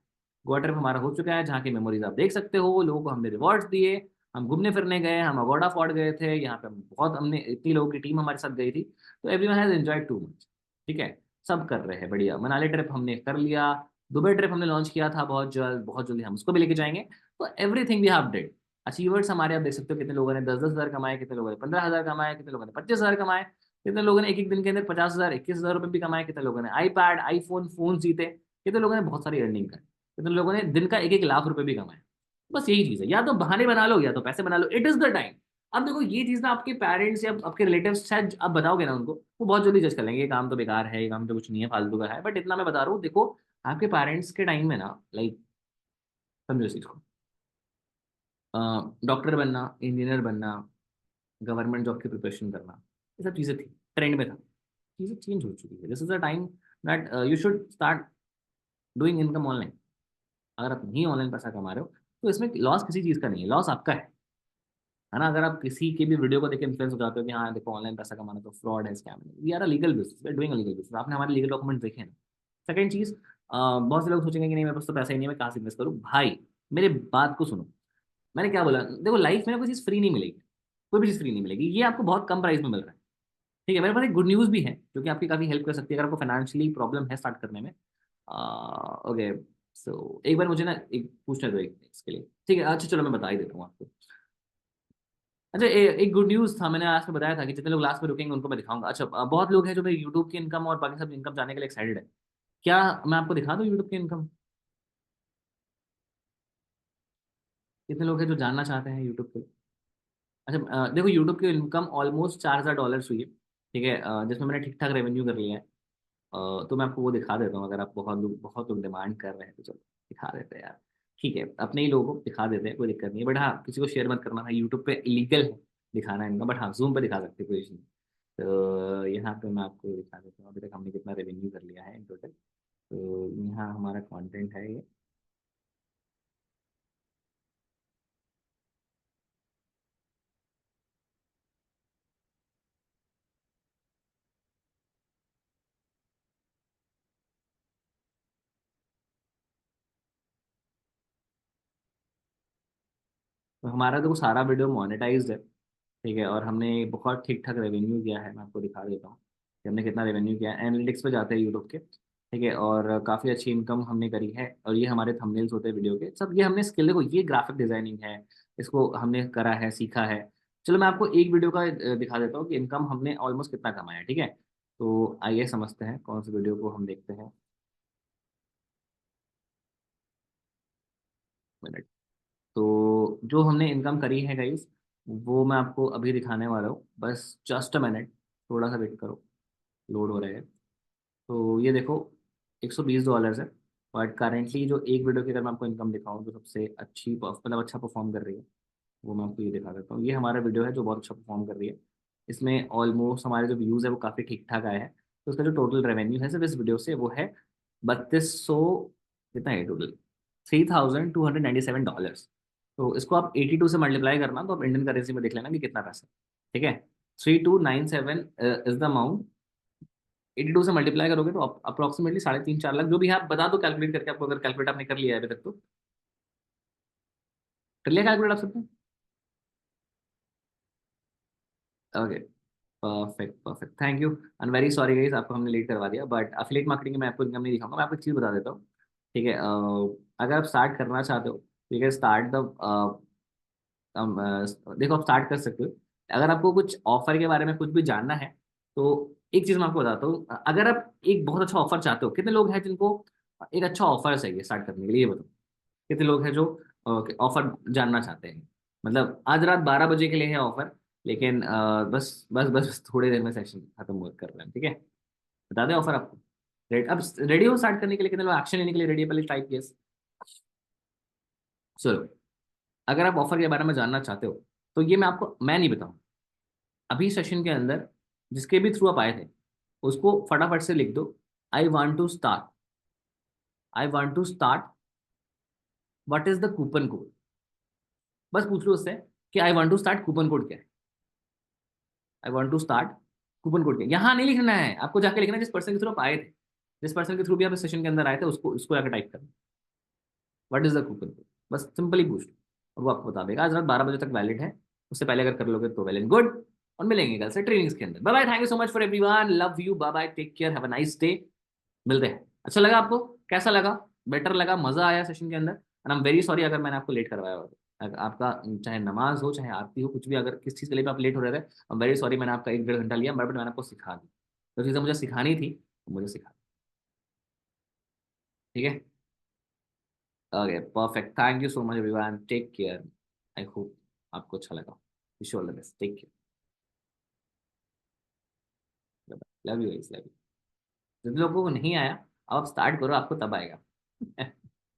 गोवा ट्रिप हमारा हो चुका है, जहाँ की मेमोरीज आप देख सकते हो, लोगों को हमने रिवॉर्ड्स दिए, हम घूमने फिरने गए, हम अगोड़ा फोर्ट गए थे, यहाँ पे हम बहुत, हमने इतनी लोगों की टीम हमारे साथ गई थी, तो everyone has enjoyed too much. ठीक है, सब कर रहे हैं बढ़िया। मनाली ट्रिप हमने कर लिया, दुबई ट्रिप हमने लॉन्च किया था बहुत जल्द, बहुत जल्दी हम उसको भी लेके जाएंगे। तो everything we have did. Achievers हमारे आप देख सकते हो, कितने लोगों ने 10-10 हज़ार कमाए, कितने लोगों ने 15 हज़ार कमाए, कितने लोगों ने 25 हज़ार कमाए, कितने लोगों ने एक एक दिन के अंदर 50 हज़ार 21 हज़ार रुपये भी कमाए, कितने लोगों ने आईपैड आईफोन फोन जीते, कितने लोगों ने बहुत सारी अर्निंग करी, कितने लोगों ने दिन का 1-1 लाख रुपए भी कमाए। बस यही चीज है, या तो बहाने बना लो या तो पैसे बना लो, इट इज द टाइम। अब देखो ये चीज ना, आपके पेरेंट्स या आपके रिलेटिव्स शायद आप बताओगे ना उनको, वो बहुत जल्दी जज कर लेंगे, ये काम तो बेकार है, ये काम तो कुछ नहीं है, फालतू का है। बट इतना मैं बता रहा हूँ, देखो आपके पेरेंट्स के टाइम में ना, लाइक समझो इस चीज को, डॉक्टर बनना, इंजीनियर बनना, गवर्नमेंट जॉब की प्रिपरेशन करना, ये सब चीजें थी, ट्रेंड में था। चीजें चेंज हो चुकी है, this is the time that you should start doing income online. अगर आप नहीं ऑनलाइन पैसा कमा रहे हो, तो इसमें लॉस किसी चीज का नहीं है, लॉस आपका है ना। अगर आप किसी के भी वीडियो को देख के इन्फ्लुएंस हो जाते हो कि हाँ देखो ऑनलाइन पैसा कमाना तो फ्रॉड है, स्कैम है, we are a legal business, we are doing a legal business, आपने हमारे लीगल डॉक्यूमेंट देखे हैं ना। सेकंड चीज, बहुत से लोग सोचेंगे कि नहीं मेरे पास तो पैसा ही नहीं है, मैं कहाँ से इन्वेस्ट करूँ। भाई मेरे बात को सुनो, मैंने क्या बोला, देखो लाइफ में कोई चीज़ फ्री नहीं मिलेगी, कोई भी चीज़ फ्री नहीं मिलेगी, ये आपको बहुत कम प्राइस में मिल रहा है। ठीक है, मेरे पास एक गुड न्यूज़ भी है जो कि आपकी काफ़ी हेल्प कर सकती है अगर आपको फाइनेंशियली प्रॉब्लम है स्टार्ट करने में। ओके, सो एक बार मुझे ना एक पूछना दो इसके लिए, ठीक है, अच्छा चलो मैं बता ही देता हूँ आपको। अच्छा, एक गुड न्यूज़ था, मैंने लास्ट में बताया था कि जितने लोग लास्ट में रुकेंगे उनको मैं दिखाऊंगा। अच्छा, बहुत लोग हैं जो मेरे यूट्यूब की इनकम और बाकी सब इनकम जानने के लिए एक्साइटेड है। क्या मैं आपको दिखा दूँ यूट्यूब की इनकम? कितने लोग हैं जो जानना चाहते हैं यूट्यूब पे? अच्छा, देखो यूट्यूब की इनकम ऑलमोस्ट $4,000 हुई है, ठीक है, जिसमें मैंने ठीक ठाक रेवेन्यू कर लिया है। तो मैं आपको वो दिखा देता हूँ, अगर आप बहुत लोग डिमांड कर रहे हैं तो चलो दिखा देते हैं यार। ठीक है, अपने ही लोगों को दिखा देते हैं, कोई दिक्कत नहीं है, बट हाँ किसी को शेयर मत करना है, यूट्यूब पे इलीगल है दिखाना इनका, बट हाँ जूम पे दिखा सकते हैं, कोई इशू नहीं। तो यहाँ पे मैं आपको दिखा देता हूँ अभी तक हमने कितना रेवेन्यू कर लिया है इन टोटल। तो यहाँ हमारा कंटेंट है ये। तो हमारा देखो सारा वीडियो मोनेटाइज्ड है, ठीक है, और हमने बहुत ठीक ठाक रेवेन्यू किया है। मैं आपको दिखा देता हूँ कि हमने कितना रेवेन्यू किया है, एनालिटिक्स पे जाते हैं यूट्यूब के, ठीक है, और काफ़ी अच्छी इनकम हमने करी है। और ये हमारे थंबनेल्स होते हैं वीडियो के, सब ये हमने स्किल, देखो ये ग्राफिक डिजाइनिंग है, इसको हमने करा है, सीखा है। चलो मैं आपको एक वीडियो का दिखा देता हूँ कि इनकम हमने ऑलमोस्ट कितना कमाया है, ठीक है। तो आइए समझते हैं कौन सी वीडियो को हम देखते हैं। मिनट। तो जो हमने इनकम करी है गाइस, वो मैं आपको अभी दिखाने वाला हूँ, बस जस्ट अ मिनट, थोड़ा सा वेट करो, लोड हो रहा है। तो ये देखो, $120 है। बट करेंटली जो एक वीडियो की अगर मैं आपको इनकम दिखाऊं जो सबसे अच्छी मतलब अच्छा परफॉर्म कर रही है, वो मैं आपको ये दिखा देता हूँ। ये हमारा वीडियो है जो बहुत अच्छा परफॉर्म कर रही है, इसमें ऑलमोस्ट हमारे जो व्यूज़ है वो काफ़ी ठीक ठाक आए हैं। तो उसका जो टोटल रेवेन्यू है सिर्फ इस वीडियो से, वो है 3200, कितना है टोटल, $3,297। तो इसको आप 82 से मल्टीप्लाई करना, तो आप इंडियन करेंसी में देख लेना कि कितना पैसा, ठीक है। 3297 इज द अमाउंट। 82 से मल्टीप्लाई करोगे तो अप्रोक्सीमेटली 3.5-4 लाख जो भी है, आप बता दो कैलकुलेट करके, आपको अगर कैलकुलेट आपने कर लिया है अभी तक तो कर लिया कैलकुलेट आप सबने। Okay, perfect perfect, thank you and very sorry guys, आपको हमने लेट करवा दिया। बट अफिलिएट मार्केटिंग में आपको इनकम नहीं दिखाऊंगा, मैं आपको एक चीज़ बता देता हूँ, ठीक है। अगर आप स्टार्ट करना चाहते हो, ठीक है, स्टार्ट द देखो आप स्टार्ट कर सकते हो। अगर आपको कुछ ऑफर के बारे में कुछ भी जानना है, तो एक चीज़ मैं आपको बताता हूँ, अगर आप एक बहुत अच्छा ऑफर चाहते हो, कितने लोग हैं जिनको एक अच्छा ऑफर चाहिए स्टार्ट करने के लिए, ये बताओ। कितने लोग हैं जो ऑफर जानना चाहते हैं, मतलब आज रात 12 बजे के लिए है ऑफर, लेकिन बस थोड़ी देर में सेशन खत्म कर रहे हैं, ठीक है। बता दें ऑफर आपको, अब रेडी हो स्टार्ट करने के लिए, कितने लोग एक्शन लेने के लिए रेडी है, पहले टाइप यस। चलो, अगर आप ऑफर के बारे में जानना चाहते हो तो ये मैं नहीं बताऊँ, अभी सेशन के अंदर जिसके भी थ्रू आप आए थे उसको फटाफट से लिख दो, I want to start, I want to start, what is the coupon code. बस पूछ लो उससे कि I want to start coupon code क्या है, I want to start coupon code क्या है। यहाँ नहीं लिखना है आपको, जाके लिखना है जिस पर्सन के थ्रू आप आए थे, जिस पर्सन के थ्रू भी आप इस सेशन के अंदर आए थे उसको उसको जाकर टाइप करना, what is the coupon code. बस सिंपली पूछ लो और वो आपको बता देगा। आज रात 12 बजे तक वैलिड है, उससे पहले अगर कर लोगे तो वेल एंड गुड। और मिलेंगे कल से ट्रेनिंग्स के अंदर। Bye bye, thank you so much for everyone, love you, bye bye, take care, have a nice day. मिलते हैं। अच्छा लगा आपको, कैसा लगा, बेटर लगा, मजा आया सेशन के अंदर। And I am very sorry अगर मैंने आपको लेट करवाया हो, अगर आपका चाहे नमाज हो चाहे आरती हो कुछ भी, अगर किस चीज़ के लिए भी आप लेट हो रहे थे, आई एम वेरी सॉरी, मैंने आपका 1 डेढ़ घंटा लिया, बट मैंने आपको सिखा दी जो चीज़ें मुझे सिखानी थी, वो मुझे सिखा दी। ठीक है, okay perfect, thank you so much everyone, take care. I hope आपको अच्छा लगा। Wish you all the best, take care, love you guys, love you. जिन लोगों को नहीं आया, अब आप स्टार्ट करो, आपको तब आएगा।